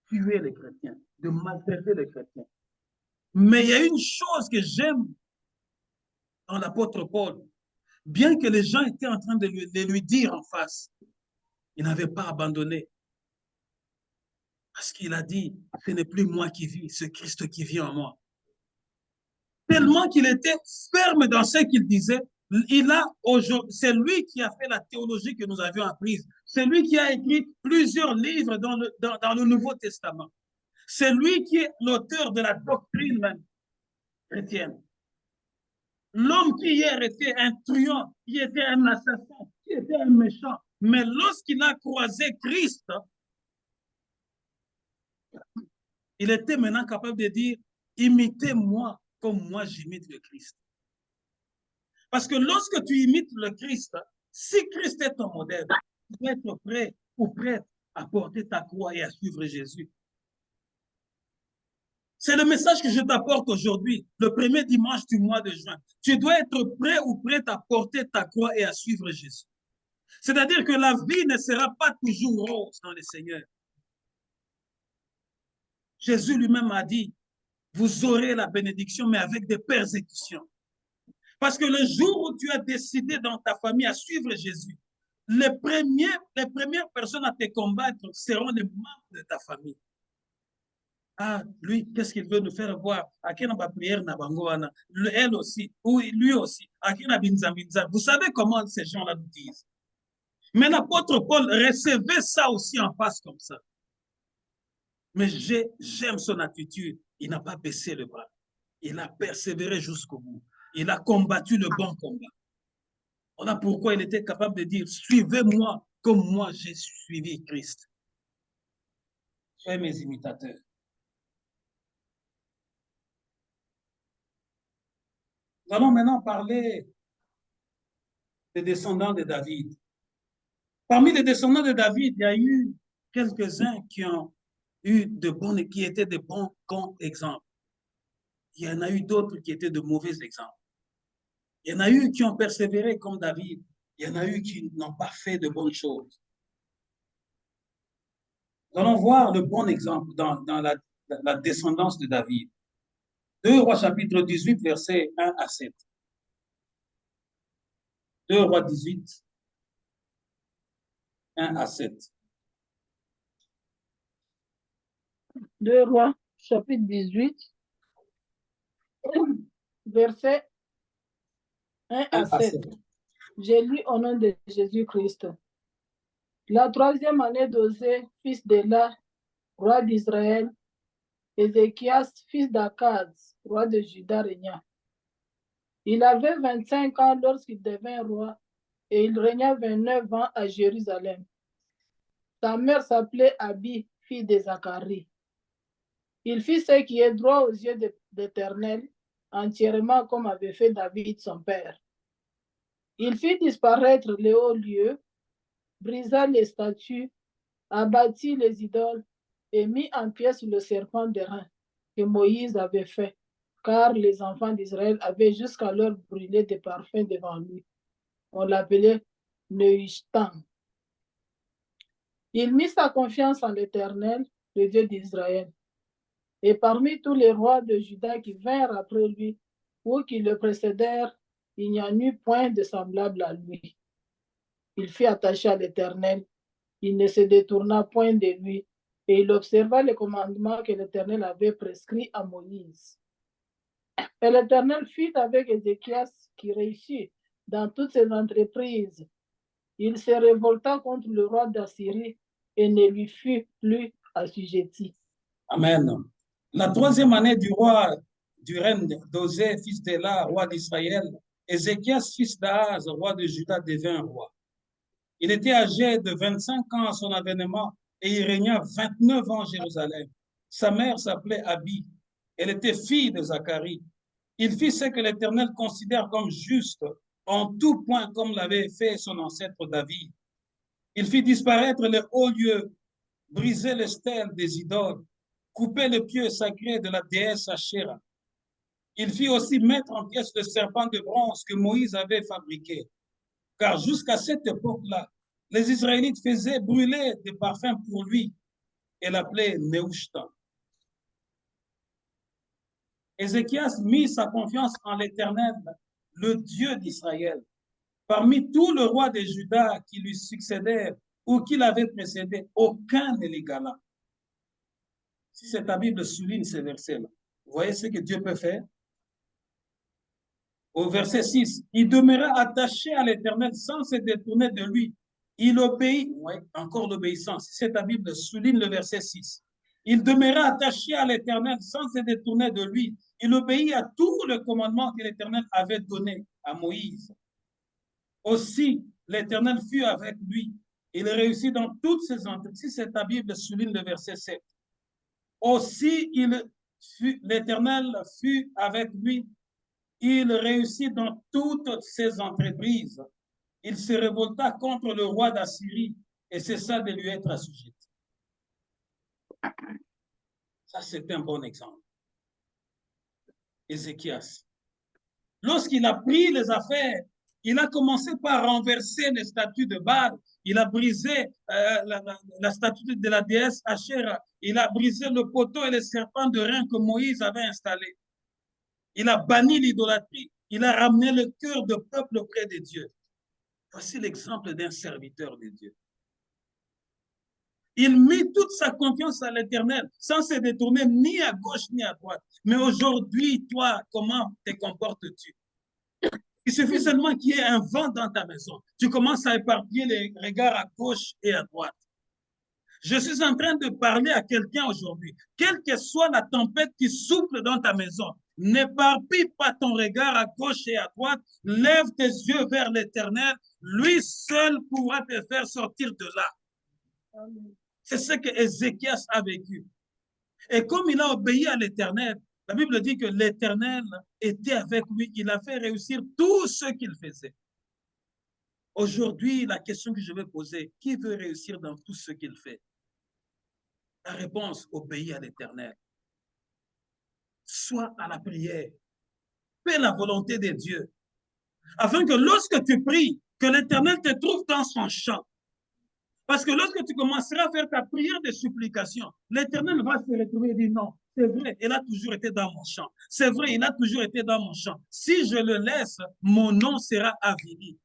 tuer les chrétiens, de maltraiter les chrétiens? Mais il y a une chose que j'aime dans l'apôtre Paul. Bien que les gens étaient en train de lui dire en face, il n'avait pas abandonné. Parce qu'il a dit, ce n'est plus moi qui vis, c'est Christ qui vit en moi. Tellement qu'il était ferme dans ce qu'il disait, c'est lui qui a fait la théologie que nous avions apprise. C'est lui qui a écrit plusieurs livres dans le Nouveau Testament. C'est lui qui est l'auteur de la doctrine même chrétienne. L'homme qui hier était un truand, qui était un assassin, qui était un méchant, mais lorsqu'il a croisé Christ, il était maintenant capable de dire, imitez-moi comme moi j'imite le Christ. Parce que lorsque tu imites le Christ, si Christ est ton modèle, tu dois être prêt ou prête à porter ta croix et à suivre Jésus. C'est le message que je t'apporte aujourd'hui, le premier dimanche du mois de juin. Tu dois être prêt ou prête à porter ta croix et à suivre Jésus. C'est-à-dire que la vie ne sera pas toujours rose dans le Seigneur. Jésus lui-même a dit, vous aurez la bénédiction, mais avec des persécutions. Parce que le jour où tu as décidé dans ta famille à suivre Jésus, les premières personnes à te combattre seront les membres de ta famille. Ah, lui, qu'est-ce qu'il veut nous faire voir? À qui n'a prière n'a bangoana? Elle aussi, ou lui aussi. À qui n'a binzambinza? Vous savez comment ces gens-là nous disent? Mais l'apôtre Paul recevait ça aussi en face comme ça. Mais j'aime son attitude. Il n'a pas baissé le bras. Il a persévéré jusqu'au bout. Il a combattu le bon combat. Voilà pourquoi il était capable de dire, suivez-moi comme moi j'ai suivi Christ. Soyez mes imitateurs. Nous allons maintenant parler des descendants de David. Parmi les descendants de David, il y a eu quelques-uns qui ont eu qui étaient de bons exemples. Il y en a eu d'autres qui étaient de mauvais exemples. Il y en a eu qui ont persévéré comme David. Il y en a eu qui n'ont pas fait de bonnes choses. Nous allons voir le bon exemple dans la descendance de David. 2 Rois chapitre 18, versets 1 à 7. 2 Rois 18, 1 à 7. 2 Rois chapitre 18, versets 1 à 7. J'ai lu au nom de Jésus-Christ. La 3e année d'Osée, fils d'Éla, roi d'Israël, Ézéchias, fils d'Akaz, roi de Juda, régna. Il avait 25 ans lorsqu'il devint roi et il régna 29 ans à Jérusalem. Sa mère s'appelait Abi, fille de Zacharie. Il fit ce qui est droit aux yeux de l'Éternel, entièrement comme avait fait David son père. Il fit disparaître les hauts lieux, brisa les statues, abattit les idoles et mit en pièces le serpent d'airain que Moïse avait fait, car les enfants d'Israël avaient jusqu'alors brûlé des parfums devant lui. On l'appelait Nehushtan. Il mit sa confiance en l'Éternel, le Dieu d'Israël. Et parmi tous les rois de Juda qui vinrent après lui, ou qui le précédèrent, il n'y en eut point de semblable à lui. Il fut attaché à l'Éternel, il ne se détourna point de lui, et il observa les commandements que l'Éternel avait prescrits à Moïse. Et l'Éternel fut avec Ézéchias, qui réussit dans toutes ses entreprises. Il se révolta contre le roi d'Assyrie et ne lui fut plus assujetti. Amen. La 3e année du règne d'Osée, fils d'Éla, roi d'Israël, Ézéchias, fils d'Ahaz, roi de Juda, devint roi. Il était âgé de 25 ans à son avènement et il régna 29 ans à Jérusalem. Sa mère s'appelait Abi. Elle était fille de Zacharie. Il fit ce que l'Éternel considère comme juste en tout point comme l'avait fait son ancêtre David. Il fit disparaître les hauts lieux, briser les stèles des idoles, couper le pieu sacré de la déesse Asherah. Il fit aussi mettre en pièces le serpent de bronze que Moïse avait fabriqué. Car jusqu'à cette époque-là, les Israélites faisaient brûler des parfums pour lui et l'appelaient Nehushtan. Ézéchias mit sa confiance en l'Éternel, le Dieu d'Israël. Parmi tous les rois de Juda qui lui succédèrent ou qui l'avaient précédé, aucun ne l'égala. Si c'est ta Bible souligne ces versets-là, vous voyez ce que Dieu peut faire? Au verset 6, il demeura attaché à l'Éternel sans se détourner de lui. Il obéit, ouais, encore l'obéissance. Si c'est ta Bible souligne le verset 6. Il demeura attaché à l'Éternel sans se détourner de lui. Il obéit à tous les commandements que l'Éternel avait donnés à Moïse. Aussi, l'Éternel fut avec lui. Il réussit dans toutes ses entreprises. Si c'est ta Bible souligne le verset 7. Aussi, l'Éternel fut avec lui. Il réussit dans toutes ses entreprises. Il se révolta contre le roi d'Assyrie et cessa de lui être assujetti. Ça, c'est un bon exemple. Ézéchias. Lorsqu'il a pris les affaires, il a commencé par renverser les statues de Baal. Il a brisé la statue de la déesse Asherah. Il a brisé le poteau et les serpents de rein que Moïse avait installés. Il a banni l'idolâtrie. Il a ramené le cœur de peuple auprès de Dieu. Voici l'exemple d'un serviteur de Dieu. Il mit toute sa confiance à l'Éternel sans se détourner ni à gauche ni à droite. Mais aujourd'hui, toi, comment te comportes-tu? Il suffit seulement qu'il y ait un vent dans ta maison. Tu commences à éparpiller les regards à gauche et à droite. Je suis en train de parler à quelqu'un aujourd'hui. Quelle que soit la tempête qui souffle dans ta maison, n'éparpille pas ton regard à gauche et à droite, lève tes yeux vers l'Éternel, lui seul pourra te faire sortir de là. C'est ce que Ézéchias a vécu. Et comme il a obéi à l'Éternel, la Bible dit que l'Éternel était avec lui, il a fait réussir tout ce qu'il faisait. Aujourd'hui, la question que je vais poser, qui veut réussir dans tout ce qu'il fait? La réponse, obéis à l'Éternel. Sois à la prière. Fais la volonté de Dieu. Afin que lorsque tu pries, que l'Éternel te trouve dans son champ. Parce que lorsque tu commenceras à faire ta prière de supplication, l'Éternel va se retrouver et dire non, c'est vrai, il a toujours été dans mon champ. C'est vrai, il a toujours été dans mon champ. Si je le laisse, mon nom sera avili.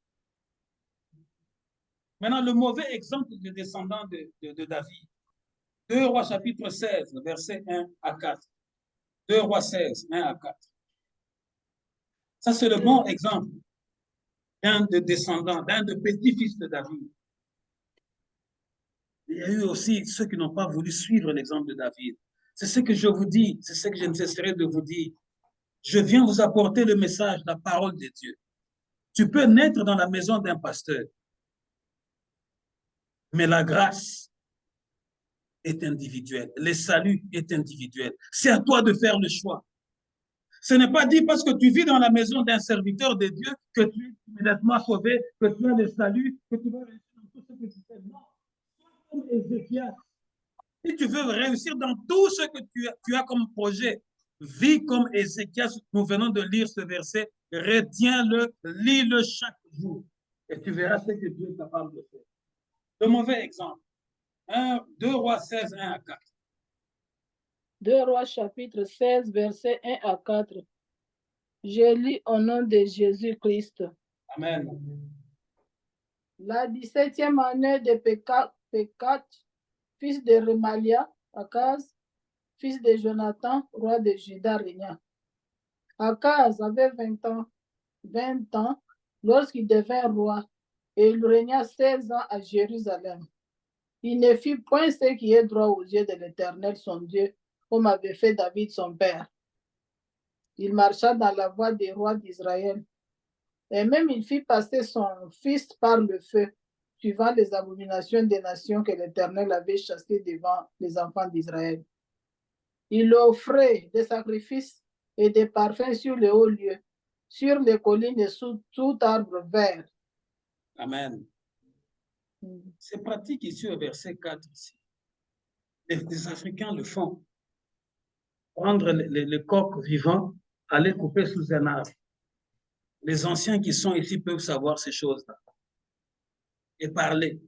Maintenant, le mauvais exemple de descendant de David. 2 Rois chapitre 16, versets 1 à 4. 2 Rois 16, 1 à 4. Ça, c'est le bon exemple d'un de descendant, d'un de petit-fils de David. Il y a eu aussi ceux qui n'ont pas voulu suivre l'exemple de David. C'est ce que je vous dis, c'est ce que je ne cesserai de vous dire. Je viens vous apporter le message, la parole de Dieu. Tu peux naître dans la maison d'un pasteur, mais la grâce est individuelle. Le salut est individuel. C'est à toi de faire le choix. Ce n'est pas dit parce que tu vis dans la maison d'un serviteur de Dieu que tu es immédiatement sauvé, que tu as le salut, que tu vas réussir dans tout ce que tu fais. Non. Comme Ézéchias, si tu veux réussir dans tout ce que tu as comme projet, vis comme Ézéchias. Nous venons de lire ce verset. Retiens-le, lis-le chaque jour. Et tu verras ce que Dieu est capable de faire. Le mauvais exemple. 2 Rois 16, 1 à 4. 2 Rois chapitre 16, versets 1 à 4. Je lis au nom de Jésus-Christ. Amen. La 17e année de Pécat, fils de Remalia, Akaz, fils de Jonathan, roi de Juda, régna. Akaz avait 20 ans lorsqu'il devint roi, et il régna 16 ans à Jérusalem. Il ne fit point ce qui est droit aux yeux de l'Éternel, son Dieu, comme avait fait David, son père. Il marcha dans la voie des rois d'Israël. Et même il fit passer son fils par le feu, suivant les abominations des nations que l'Éternel avait chassées devant les enfants d'Israël. Il offrait des sacrifices et des parfums sur les hauts lieux, sur les collines et sous tout arbre vert. Amen. C'est pratique ici au verset 4. Ici. Les Africains le font. Prendre le coq vivant, aller couper sous un arbre. Les anciens qui sont ici peuvent savoir ces choses-là et parler.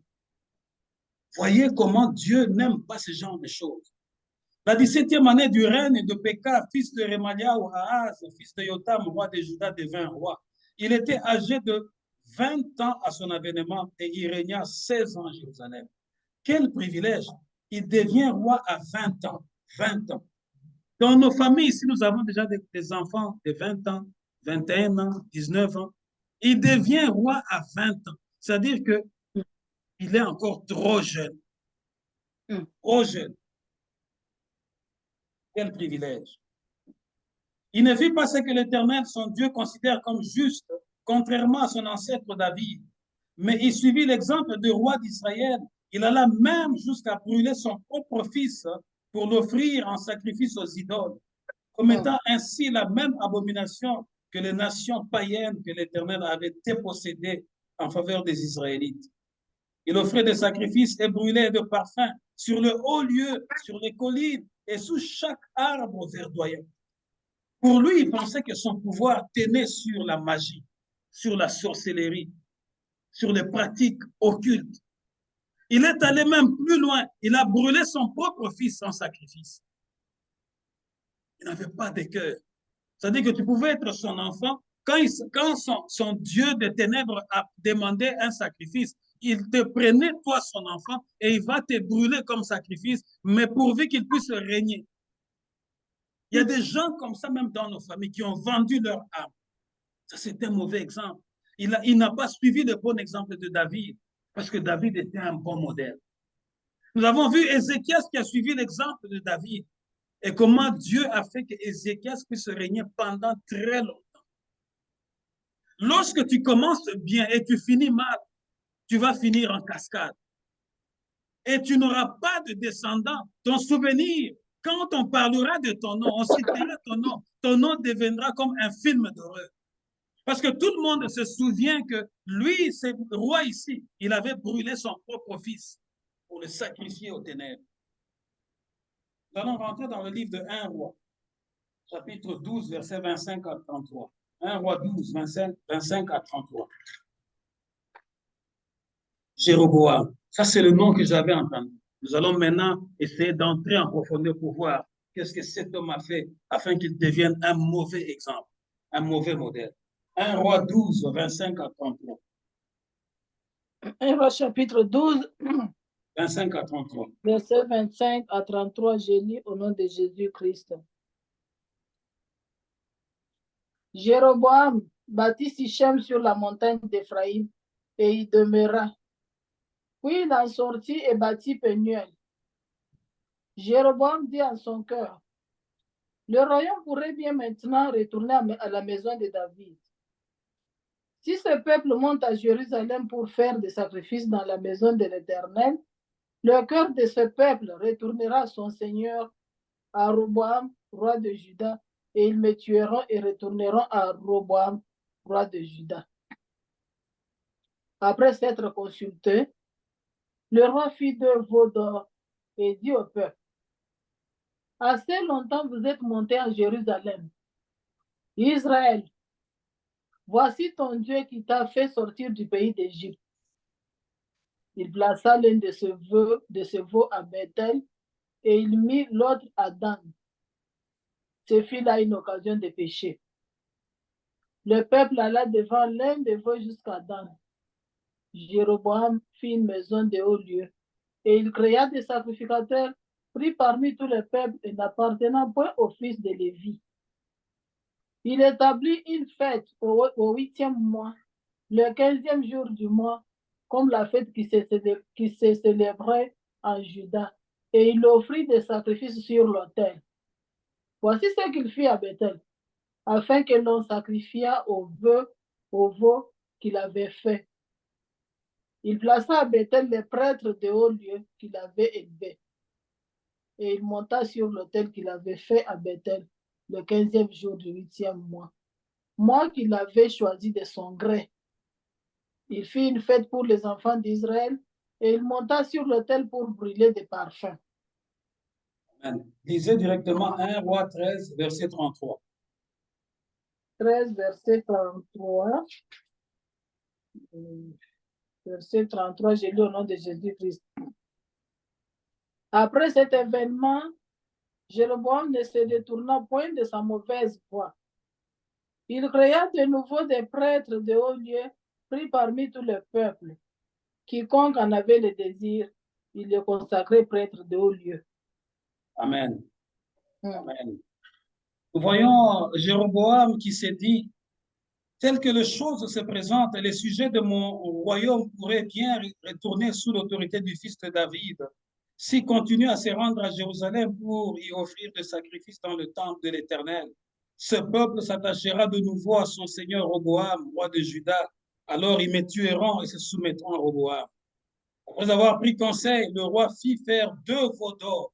Voyez comment Dieu n'aime pas ce genre de choses. La 17e année du règne de Péka, fils de Remalia ou Ahaz, fils de Yotam, roi de Juda, devint roi. Il était âgé de 20 ans à son avènement et il régna 16 ans à Jérusalem. Quel privilège! Il devient roi à 20 ans. 20 ans. Dans nos familles, ici, nous avons déjà des enfants de 20 ans, 21 ans, 19 ans. Il devient roi à 20 ans. C'est-à-dire qu'il est encore trop jeune. Trop jeune. Quel privilège. Il ne fit pas ce que l'Éternel, son Dieu, considère comme juste, contrairement à son ancêtre David. Mais il suivit l'exemple du roi d'Israël. Il alla même jusqu'à brûler son propre fils pour l'offrir en sacrifice aux idoles, commettant ainsi la même abomination que les nations païennes que l'Éternel avait dépossédées en faveur des Israélites. Il offrait des sacrifices et brûlait de parfums sur le haut lieu, sur les collines et sous chaque arbre verdoyant. Pour lui, il pensait que son pouvoir tenait sur la magie, sur la sorcellerie, sur les pratiques occultes. Il est allé même plus loin. Il a brûlé son propre fils en sacrifice. Il n'avait pas de cœur. C'est-à-dire que tu pouvais être son enfant. Quand son Dieu des ténèbres a demandé un sacrifice, il te prenait, toi, son enfant, et il va te brûler comme sacrifice, mais pourvu qu'il puisse régner. Il y a des gens comme ça, même dans nos familles, qui ont vendu leur âme. Ça, c'est un mauvais exemple. Il n'a pas suivi le bon exemple de David, parce que David était un bon modèle. Nous avons vu Ézéchias qui a suivi l'exemple de David. et comment Dieu a fait que Ézéchias puisse régner pendant très longtemps. Lorsque tu commences bien et tu finis mal, tu vas finir en cascade. Et tu n'auras pas de descendants. Ton souvenir, quand on parlera de ton nom, on citera ton nom deviendra comme un film d'horreur. Parce que tout le monde se souvient que lui, ce roi ici, il avait brûlé son propre fils pour le sacrifier aux ténèbres. Nous allons rentrer dans le livre de 1 roi, chapitre 12, versets 25 à 33. 1 roi 12, 25 à 33. Jéroboam, ça c'est le nom que j'avais entendu. Nous allons maintenant essayer d'entrer en profondeur pour voir qu'est-ce que cet homme a fait afin qu'il devienne un mauvais exemple, un mauvais modèle. 1 roi 12, 25 à 33. 1 roi chapitre 12, 25 à 33. verset 25 à 33, je lis au nom de Jésus-Christ. Jéroboam bâtit Sichem sur la montagne d'Éphraïm et y demeura. Puis il en sortit et bâtit Pénuel. Jéroboam dit en son cœur, le royaume pourrait bien maintenant retourner à la maison de David. Si ce peuple monte à Jérusalem pour faire des sacrifices dans la maison de l'Éternel, le cœur de ce peuple retournera à son seigneur, à Roboam, roi de Juda, et ils me tueront et retourneront à Roboam, roi de Juda. Après s'être consulté, le roi fit 2 veaux d'or et dit au peuple, assez longtemps vous êtes montés à Jérusalem. Israël, voici ton Dieu qui t'a fait sortir du pays d'Égypte. Il plaça l'un de ces veaux à Bethel et il mit l'autre à Dan. Ce fut là une occasion de pécher. Le peuple alla devant l'un des veaux jusqu'à Dan. Jéroboam fit une maison de haut lieu et il créa des sacrificateurs pris parmi tout le peuple et n'appartenant point au fils de Lévi. Il établit une fête au 8e mois, le 15e jour du mois, comme la fête qui se célébrait en Juda, et il offrit des sacrifices sur l'autel. Voici ce qu'il fit à Bethel, afin que l'on sacrifiât au veau qu'il avait fait. Il plaça à Bethel les prêtres de haut lieu qu'il avait élevés. Et il monta sur l'autel qu'il avait fait à Bethel le 15e jour du 8e mois. Moi qu'il avait choisi de son gré. Il fit une fête pour les enfants d'Israël et il monta sur l'autel pour brûler des parfums. Amen. Lisez directement 1 roi 13, verset 33. 13, verset 33. Verset 33, j'ai lu au nom de Jésus-Christ. Après cet événement, Jéroboam ne se détourna point de sa mauvaise voie. Il créa de nouveau des prêtres de haut lieu pris parmi tout le peuple. Quiconque en avait le désir, il le consacrait prêtre de haut lieu. Amen. Amen. Nous voyons Jéroboam qui s'est dit, tel que les choses se présentent, les sujets de mon royaume pourraient bien retourner sous l'autorité du fils de David, s'il continue à se rendre à Jérusalem pour y offrir des sacrifices dans le temple de l'Éternel. Ce peuple s'attachera de nouveau à son seigneur Roboam, roi de Juda. Alors ils me tueront et se soumettront à Roboam. Après avoir pris conseil, le roi fit faire 2 veaux d'or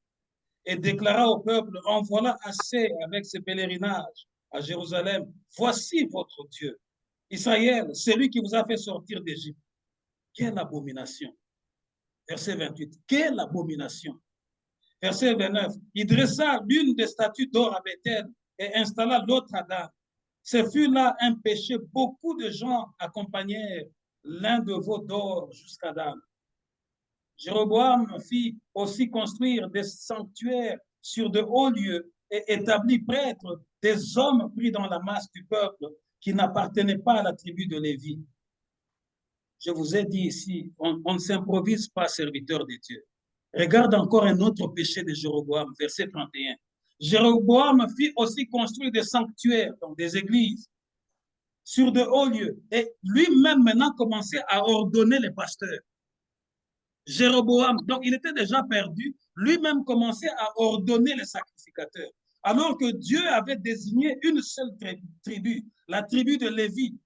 et déclara au peuple, en voilà assez avec ce pèlerinage à Jérusalem. Voici votre Dieu, Israël, celui qui vous a fait sortir d'Égypte. Quelle abomination. Verset 28. Quelle abomination. Verset 29. Il dressa l'une des statues d'or à Bethel et installa l'autre à Dan. Ce fut là un péché. Beaucoup de gens accompagnèrent l'un de vos d'or jusqu'à Dan. Jéroboam fit aussi construire des sanctuaires sur de hauts lieux et établit prêtres, des hommes pris dans la masse du peuple qui n'appartenaient pas à la tribu de Lévi. Je vous ai dit ici, on ne s'improvise pas serviteur de Dieu. Regarde encore un autre péché de Jéroboam, verset 31. Jéroboam fit aussi construire des sanctuaires, donc des églises, sur de hauts lieux. Et lui-même maintenant commençait à ordonner les pasteurs. Jéroboam, donc il était déjà perdu, lui-même commençait à ordonner les sacrificateurs. Alors que Dieu avait désigné une seule tribu, la tribu de Lévi,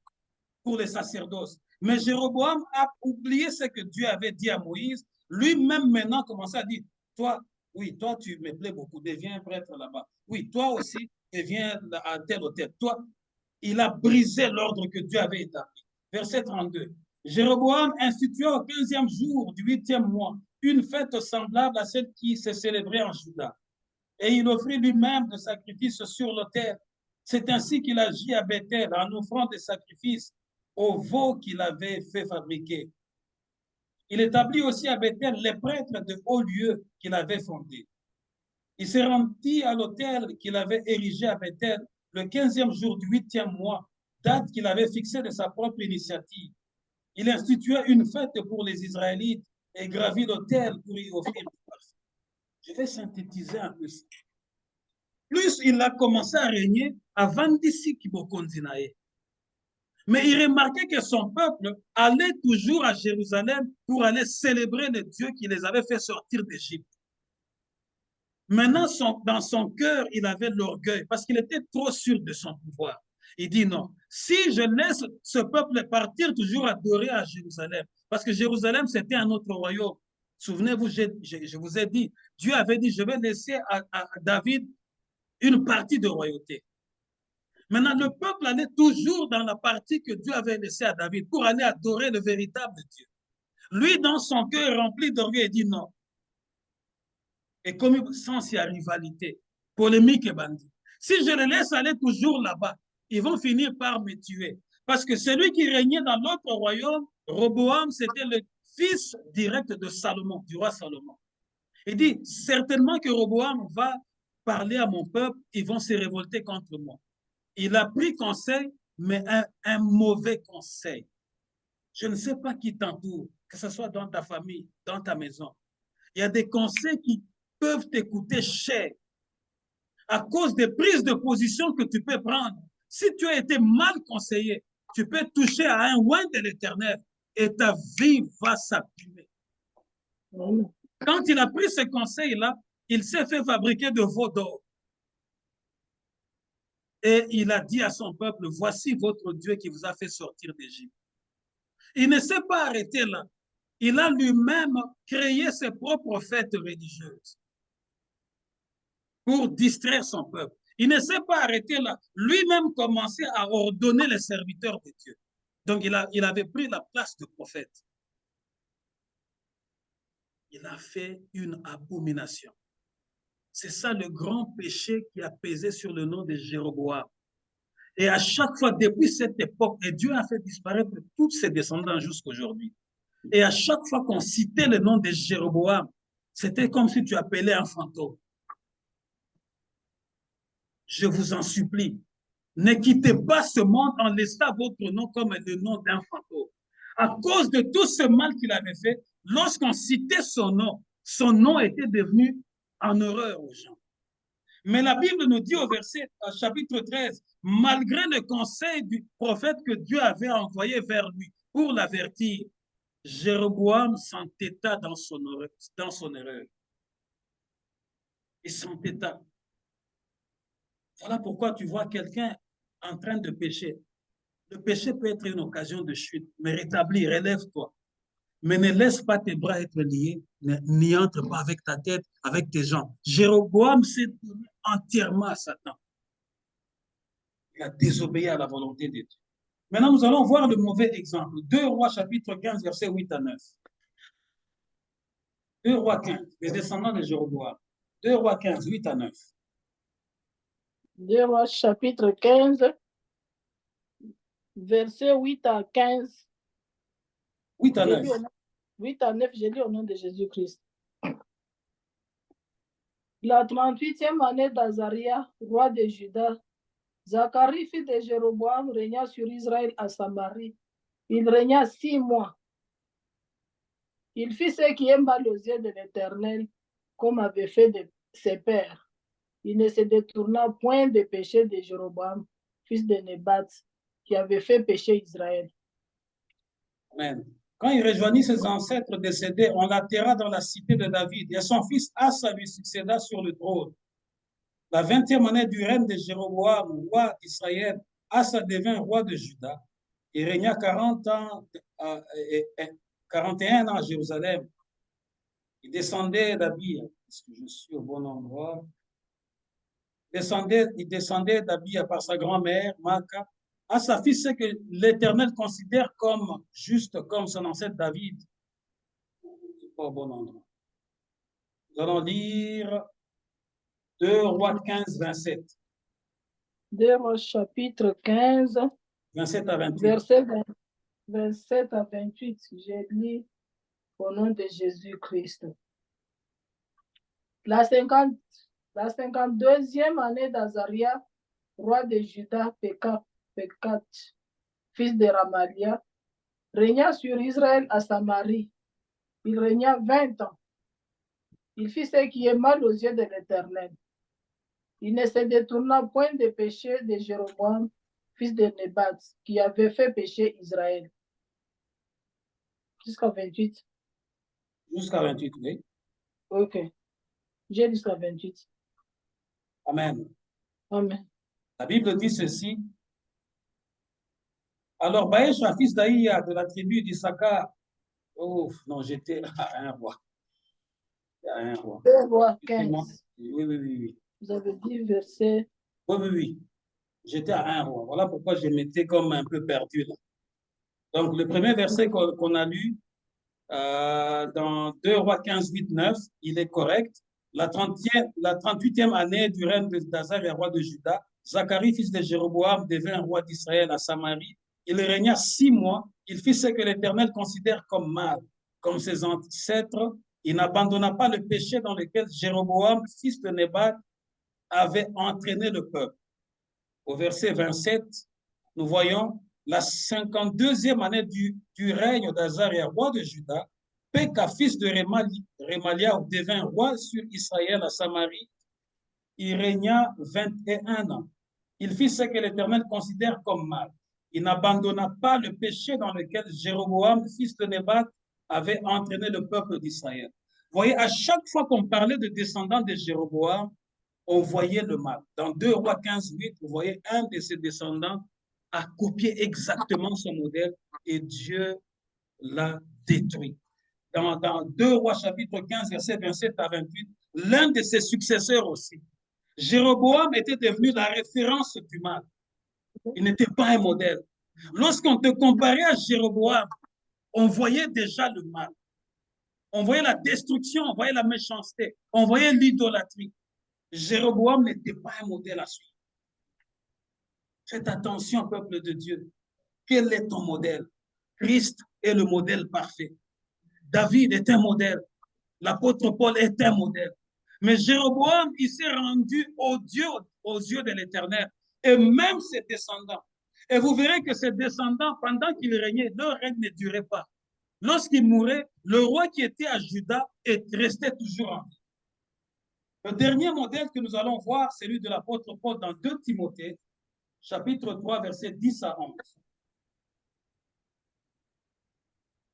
pour les sacerdoces. Mais Jéroboam a oublié ce que Dieu avait dit à Moïse. Lui-même maintenant commençait à dire, toi, oui, toi tu me plais beaucoup, deviens prêtre là-bas. Oui, toi aussi, deviens à tel ou tel. Toi, il a brisé l'ordre que Dieu avait établi. Verset 32. Jéroboam institua au 15e jour du 8e mois une fête semblable à celle qui se célébrait en Juda. Et il offrit lui-même de sacrifices sur l'autel. C'est ainsi qu'il agit à Bethel en offrant des sacrifices aux veaux qu'il avait fait fabriquer. Il établit aussi à Bethel les prêtres de haut lieu qu'il avait fondés. Il s'est rendu à l'autel qu'il avait érigé à Bethel le 15e jour du 8e mois, date qu'il avait fixée de sa propre initiative. Il institua une fête pour les Israélites et gravit l'autel pour y offrir du parfum. Je vais synthétiser un peu ça. Plus il a commencé à régner avant d'ici Kibokonzinae. Mais il remarquait que son peuple allait toujours à Jérusalem pour aller célébrer le Dieu qui les avait fait sortir d'Égypte. Maintenant, dans son cœur, il avait l'orgueil parce qu'il était trop sûr de son pouvoir. Il dit non, si je laisse ce peuple partir toujours adorer à Jérusalem, parce que Jérusalem, c'était un autre royaume. Souvenez-vous, je vous ai dit, Dieu avait dit, je vais laisser à David une partie de royauté. Maintenant, le peuple allait toujours dans la partie que Dieu avait laissée à David pour aller adorer le véritable Dieu. Lui, dans son cœur rempli d'orgueil, il dit non. Et comme sans y a rivalité, polémique et bandit. Si je les laisse aller toujours là-bas, ils vont finir par me tuer. Parce que celui qui régnait dans l'autre royaume, Roboam, c'était le fils direct de Salomon, du roi Salomon. Il dit, certainement que Roboam va parler à mon peuple, ils vont se révolter contre moi. Il a pris conseil, mais un mauvais conseil. Je ne sais pas qui t'entoure, que ce soit dans ta famille, dans ta maison. Il y a des conseils qui peuvent t'écouter cher à cause des prises de position que tu peux prendre. Si tu as été mal conseillé, tu peux toucher à un oin de l'Éternel et ta vie va s'abîmer. Quand il a pris ce conseil-là, il s'est fait fabriquer de veaux d'or. Et il a dit à son peuple, voici votre Dieu qui vous a fait sortir d'Égypte. Il ne s'est pas arrêté là. Il a lui-même créé ses propres fêtes religieuses pour distraire son peuple. Il ne s'est pas arrêté là. Lui-même commençait à ordonner les serviteurs de Dieu. Donc il avait pris la place de prophète. Il a fait une abomination. C'est ça le grand péché qui a pesé sur le nom de Jéroboam. Et à chaque fois, depuis cette époque, et Dieu a fait disparaître tous ses descendants jusqu'à aujourd'hui. Et à chaque fois qu'on citait le nom de Jéroboam, c'était comme si tu appelais un fantôme. Je vous en supplie, ne quittez pas ce monde en laissant votre nom comme le nom d'un fantôme. À cause de tout ce mal qu'il avait fait, lorsqu'on citait son nom était devenu en horreur aux gens. Mais la Bible nous dit au verset, chapitre 13, malgré le conseil du prophète que Dieu avait envoyé vers lui pour l'avertir, Jéroboam s'entêta dans son erreur. Il s'entêta. Voilà pourquoi tu vois quelqu'un en train de pécher. Le péché peut être une occasion de chute, mais rétablis, relève-toi. Mais ne laisse pas tes bras être liés, n'y entre pas avec ta tête, avec tes jambes. Jéroboam s'est donné entièrement à Satan. Il a désobéi à la volonté de Dieu. Maintenant, nous allons voir le mauvais exemple. 2 Rois, chapitre 15, versets 8 à 9. 2 Rois 15, les descendants de Jéroboam. 2 Rois 15, 8 à 9. 2 Rois, chapitre 15, versets 8 à 15. 8 à 9. 8 à 9, j'ai lu au nom de Jésus-Christ. La 38e année d'Azaria, roi de Juda, Zacharie, fils de Jéroboam, régna sur Israël à Samarie. Il régna 6 mois. Il fit ce qui est mal aux yeux de l'Éternel, comme avait fait de ses pères. Il ne se détourna point des péchés de Jéroboam, fils de Nébat, qui avait fait pécher Israël. Amen. Quand il rejoignit ses ancêtres décédés, on l'enterra dans la cité de David et son fils Asa lui succéda sur le trône. La 20e année du règne de Jéroboam, roi d'Israël, Asa devint roi de Juda. Il régna 41 ans à Jérusalem. Il descendait d'Abia. Est-ce que je suis au bon endroit? Il descendait d'Abia par sa grand-mère, Maca. À sa fille, c'est que l'Éternel considère comme juste comme son ancêtre David. C'est pas au bon endroit. Nous allons lire 2 Rois 15, 27. 2 Rois chapitre 15, 27 à 28. verset 27 à 28. J'ai lu au nom de Jésus-Christ. La 52e année d'Azaria, roi de Juda, Pécat, fils de Ramalia, régna sur Israël à Samarie. Il régna 20 ans. Il fit ce qui est mal aux yeux de l'Éternel. Il ne se détourna point des péchés de Jéroboam, fils de Nébat, qui avait fait pécher Israël. Jusqu'à 28. Jusqu'à 28, oui. Ok. J'ai jusqu'à 28. Amen. Amen. La Bible dit ceci. Alors, Baïcha, fils d'Aïa, de la tribu d'Issachar, oh, non, j'étais à un roi. À un roi. 2 Rois 15. Oui. Vous avez dit verset. Oui. J'étais à un roi. Voilà pourquoi je m'étais comme un peu perdu là. Donc, le premier verset qu'on a lu dans 2 Rois 15, 8, 9, il est correct. La 38e année du règne d'Azaria, roi de Juda, Zacharie, fils de Jéroboam, devint roi d'Israël à Samarie. Il régna 6 mois. Il fit ce que l'Éternel considère comme mal. Comme ses ancêtres, il n'abandonna pas le péché dans lequel Jéroboam, fils de Nébat, avait entraîné le peuple. Au verset 27, nous voyons la 52e année du règne d'Azaria, roi de Juda. Péka, fils de Rémalia, devint roi sur Israël à Samarie. Il régna 21 ans. Il fit ce que l'Éternel considère comme mal. Il n'abandonna pas le péché dans lequel Jéroboam, fils de Nébat, avait entraîné le peuple d'Israël. Vous voyez, à chaque fois qu'on parlait de descendants de Jéroboam, on voyait le mal. Dans 2 Rois 15, 8, vous voyez un de ses descendants a copié exactement son modèle et Dieu l'a détruit. Dans 2 Rois chapitre 15, verset 27 à 28, l'un de ses successeurs aussi, Jéroboam était devenu la référence du mal. Il n'était pas un modèle. Lorsqu'on te comparait à Jéroboam, on voyait déjà le mal. On voyait la destruction, on voyait la méchanceté, on voyait l'idolâtrie. Jéroboam n'était pas un modèle à suivre. Faites attention, peuple de Dieu. Quel est ton modèle? Christ est le modèle parfait. David est un modèle. L'apôtre Paul est un modèle. Mais Jéroboam, il s'est rendu odieux aux yeux de l'Éternel et même ses descendants. Et vous verrez que ses descendants, pendant qu'il régnait, leur règne ne durait pas. Lorsqu'il mourait, le roi qui était à Juda restait toujours en vie. Le dernier modèle que nous allons voir, c'est celui de l'apôtre Paul dans 2 Timothée, chapitre 3, versets 10 à 11.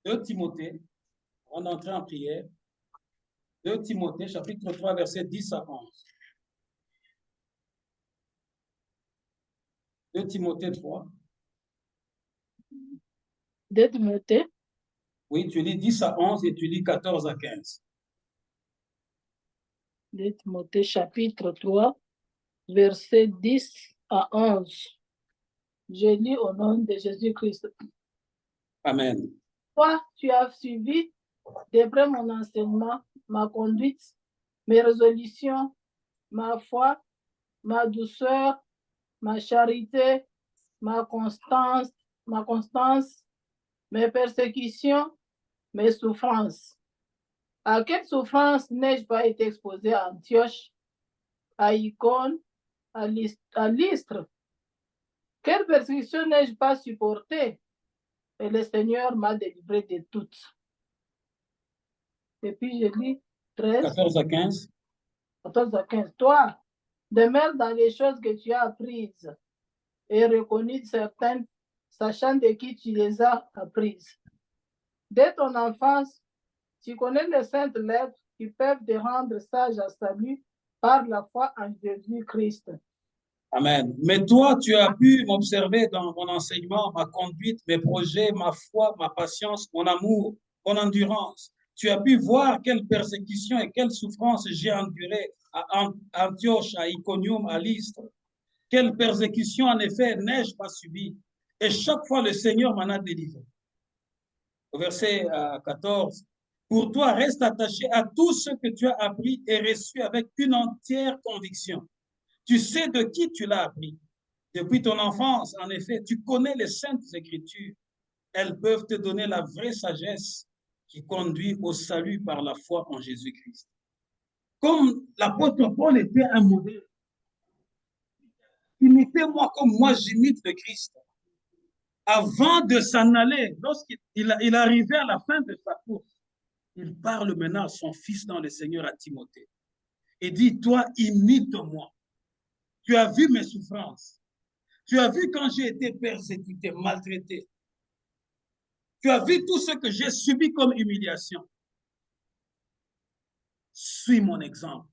2 Timothée, on entre en prière. 2 Timothée, chapitre 3, versets 10 à 11. 2 Timothée 3. 2 Timothée. Oui, tu lis 10 à 11 et tu lis 14 à 15. 2 Timothée, chapitre 3, versets 10 à 11. Je lis au nom de Jésus-Christ. Amen. Toi, tu as suivi d'après mon enseignement, ma conduite, mes résolutions, ma foi, ma douceur, ma charité, ma constance, mes persécutions, mes souffrances. À quelle souffrance n'ai-je pas été exposé à Antioche, à Icône, à Lystre? Quelle persécution n'ai-je pas supportée? Et le Seigneur m'a délivré de toutes. Et puis je lis 13. 14 à 15. 14 à 15. Toi, demeure dans les choses que tu as apprises et reconnues certaines, sachant de qui tu les as apprises. Dès ton enfance, tu connais les saintes lettres qui peuvent te rendre sage à salut par la foi en Jésus-Christ. Amen. Mais toi, tu as pu m'observer dans mon enseignement, ma conduite, mes projets, ma foi, ma patience, mon amour, mon endurance. Tu as pu voir quelle persécution et quelle souffrance j'ai enduré à Antioche, à Iconium, à Lystre. Quelle persécution, en effet, n'ai-je pas subi? Et chaque fois, le Seigneur m'en a délivré. Au verset 14, pour toi, reste attaché à tout ce que tu as appris et reçu avec une entière conviction. Tu sais de qui tu l'as appris. Depuis ton enfance, en effet, tu connais les saintes écritures. Elles peuvent te donner la vraie sagesse qui conduit au salut par la foi en Jésus-Christ. Comme l'apôtre Paul était un modèle, imitez-moi comme moi j'imite le Christ. Avant de s'en aller, lorsqu'il arrivait à la fin de sa course, il parle maintenant à son fils dans le Seigneur, à Timothée, et dit, toi, imite-moi. Tu as vu mes souffrances. Tu as vu quand j'ai été persécuté, maltraité. Tu as vu tout ce que j'ai subi comme humiliation. Suis mon exemple.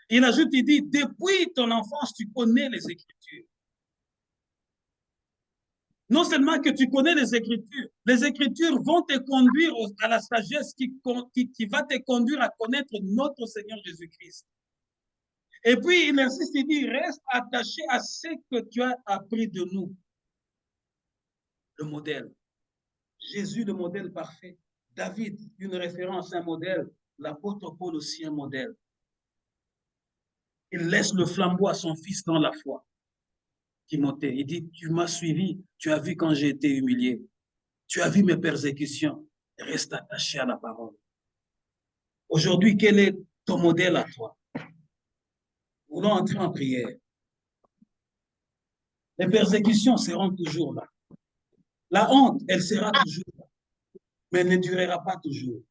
Il ajoute, il dit, depuis ton enfance, tu connais les Écritures. Non seulement que tu connais les Écritures vont te conduire à la sagesse qui va te conduire à connaître notre Seigneur Jésus-Christ. Et puis, il insiste, il dit, reste attaché à ce que tu as appris de nous. Le modèle. Jésus, le modèle parfait. David, une référence, un modèle. L'apôtre Paul aussi, un modèle. Il laisse le flambeau à son fils dans la foi. Timothée, il dit, tu m'as suivi, tu as vu quand j'ai été humilié. Tu as vu mes persécutions. Reste attaché à la parole. Aujourd'hui, quel est ton modèle à toi? Nous voulons entrer en prière. Les persécutions seront toujours là. La honte, elle sera toujours là, mais elle ne durera pas toujours.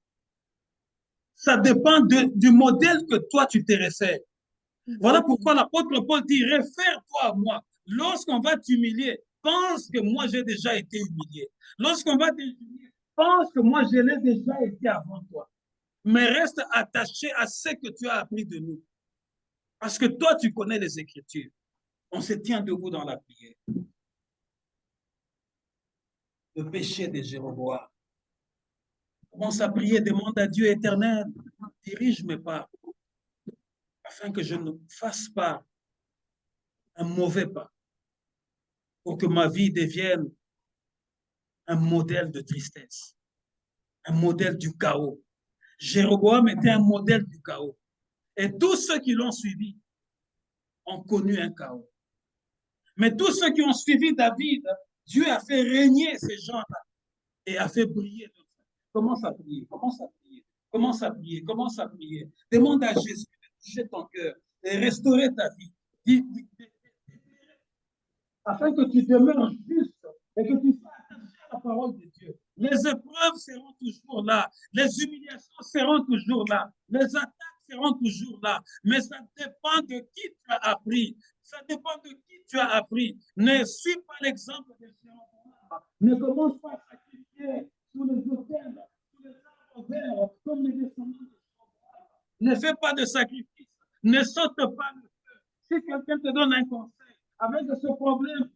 Ça dépend du modèle que toi, tu te réfères. Voilà pourquoi l'apôtre Paul dit, réfère-toi à moi. Lorsqu'on va t'humilier, pense que moi, j'ai déjà été humilié. Lorsqu'on va t'humilier, pense que moi, je l'ai déjà été avant toi. Mais reste attaché à ce que tu as appris de nous. Parce que toi, tu connais les Écritures. On se tient debout dans la prière. Le péché de Jéroboam. Commence à prier, demande à Dieu éternel, dirige mes pas, afin que je ne fasse pas un mauvais pas, pour que ma vie devienne un modèle de tristesse, un modèle du chaos. Jéroboam était un modèle du chaos. Et tous ceux qui l'ont suivi ont connu un chaos. Mais tous ceux qui ont suivi David, Dieu a fait régner ces gens-là et a fait briller. Commence à prier, commence à prier, commence à prier, commence à prier. Demande à Jésus de toucher ton cœur et restaurer ta vie. Afin que tu demeures juste et que tu sois attaché à la parole de Dieu. Les épreuves seront toujours là, les humiliations seront toujours là, les attaques seront toujours là, mais ça dépend de qui tu as appris. Ça dépend de qui tu as appris. Ne suis pas l'exemple de Jéroboam. Ne commence pas à sacrifier sous les autels, sous les arbres verts, comme les descendants de Jéroboam. Ne fais pas de sacrifice. Ne saute pas le feu. Si quelqu'un te donne un conseil, avec ce problème,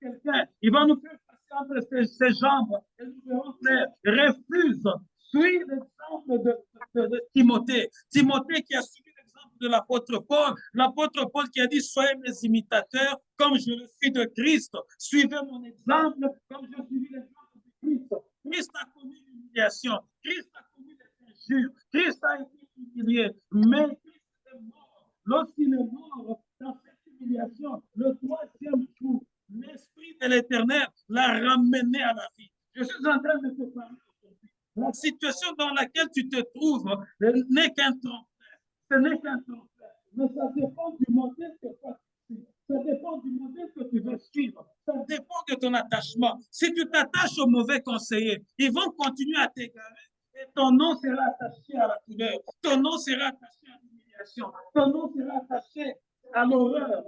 quelqu'un, il va nous faire passer entre ses jambes et nous verrons clair. Refuse. Suis l'exemple de Timothée. Timothée qui a suivi l'exemple de l'apôtre Paul. L'apôtre Paul qui a dit, soyez mes imitateurs comme je le suis de Christ. Suivez mon exemple comme je suis l'exemple de Christ. Christ a connu l'humiliation. Christ a connu les injures. Christ a été humilié. Mais Christ est mort. Lorsqu'il est mort, dans cette humiliation, le troisième jour, l'Esprit de l'Éternel l'a ramené à la vie. Je suis en train de te parler aujourd'hui. La situation dans laquelle tu te trouves n'est qu'un transfert. Ce n'est qu'un transfert. Mais ça dépend du modèle que tu as. Ça dépend du modèle que tu veux suivre. Ça dépend de ton attachement. Si tu t'attaches aux mauvais conseillers, ils vont continuer à t'égarer. Et ton nom sera attaché à la douleur. Ton nom sera attaché à l'humiliation. Ton nom sera attaché à l'horreur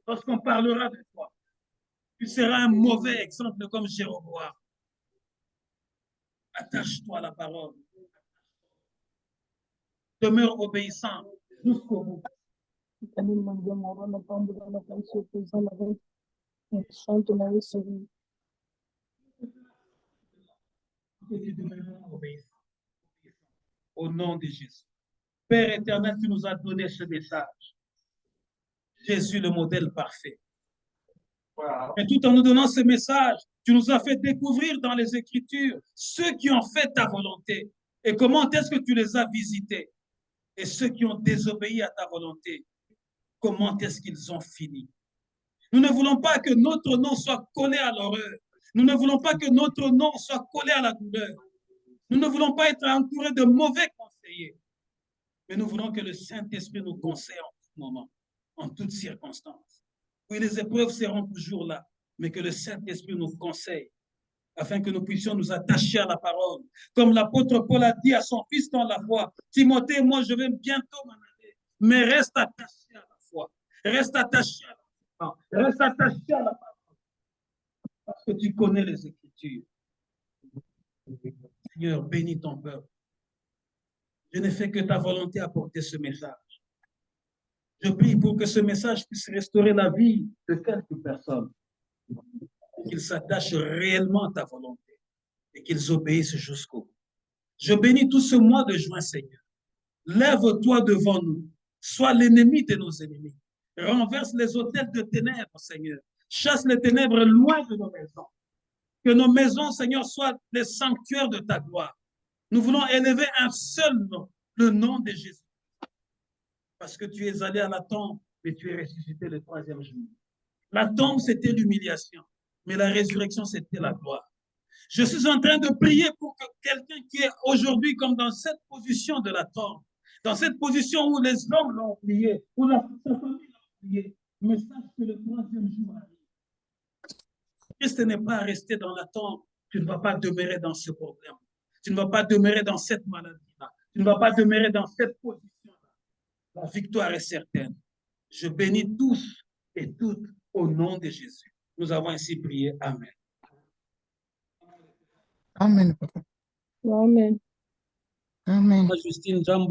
lorsqu'on parlera de toi. Tu seras un mauvais exemple comme Jéroboam. Attache-toi à la parole. Demeure obéissant jusqu'au bout. Au nom de Jésus. Père éternel, tu nous as donné ce message. Jésus, le modèle parfait. Et tout en nous donnant ce message, tu nous as fait découvrir dans les Écritures ceux qui ont fait ta volonté et comment est-ce que tu les as visités. Et ceux qui ont désobéi à ta volonté, comment est-ce qu'ils ont fini. Nous ne voulons pas que notre nom soit collé à l'horreur. Nous ne voulons pas que notre nom soit collé à la douleur. Nous ne voulons pas être entourés de mauvais conseillers. Mais nous voulons que le Saint-Esprit nous conseille en tout moment, en toutes circonstances. Oui, les épreuves seront toujours là, mais que le Saint-Esprit nous conseille afin que nous puissions nous attacher à la parole. Comme l'apôtre Paul a dit à son fils dans la foi, Timothée, moi je vais bientôt m'en aller, mais reste attaché à la foi. Reste attaché à la foi. Reste attaché à la parole. Parce que tu connais les Écritures. Seigneur, bénis ton peuple. Je ne fais que ta volonté apporter ce message. Je prie pour que ce message puisse restaurer la vie de quelques personnes. Qu'ils s'attachent réellement à ta volonté et qu'ils obéissent jusqu'au bout. Je bénis tout ce mois de juin, Seigneur. Lève-toi devant nous. Sois l'ennemi de nos ennemis. Renverse les autels de ténèbres, Seigneur. Chasse les ténèbres loin de nos maisons. Que nos maisons, Seigneur, soient les sanctuaires de ta gloire. Nous voulons élever un seul nom, le nom de Jésus. Parce que tu es allé à la tombe, mais tu es ressuscité le troisième jour. La tombe, c'était l'humiliation, mais la résurrection, c'était la gloire. Je suis en train de prier pour que quelqu'un qui est aujourd'hui comme dans cette position de la tombe, dans cette position où les hommes l'ont oublié, où sa famille l'a oublié, mais sache que le troisième jour arrive. Christ n'est pas resté dans la tombe. Tu ne vas pas demeurer dans ce problème. Tu ne vas pas demeurer dans cette maladie-là. Tu ne vas pas demeurer dans cette position-là. La victoire est certaine. Je bénis tous et toutes au nom de Jésus. Nous avons ainsi prié. Amen. Amen. Amen. Amen. Justine Jambo.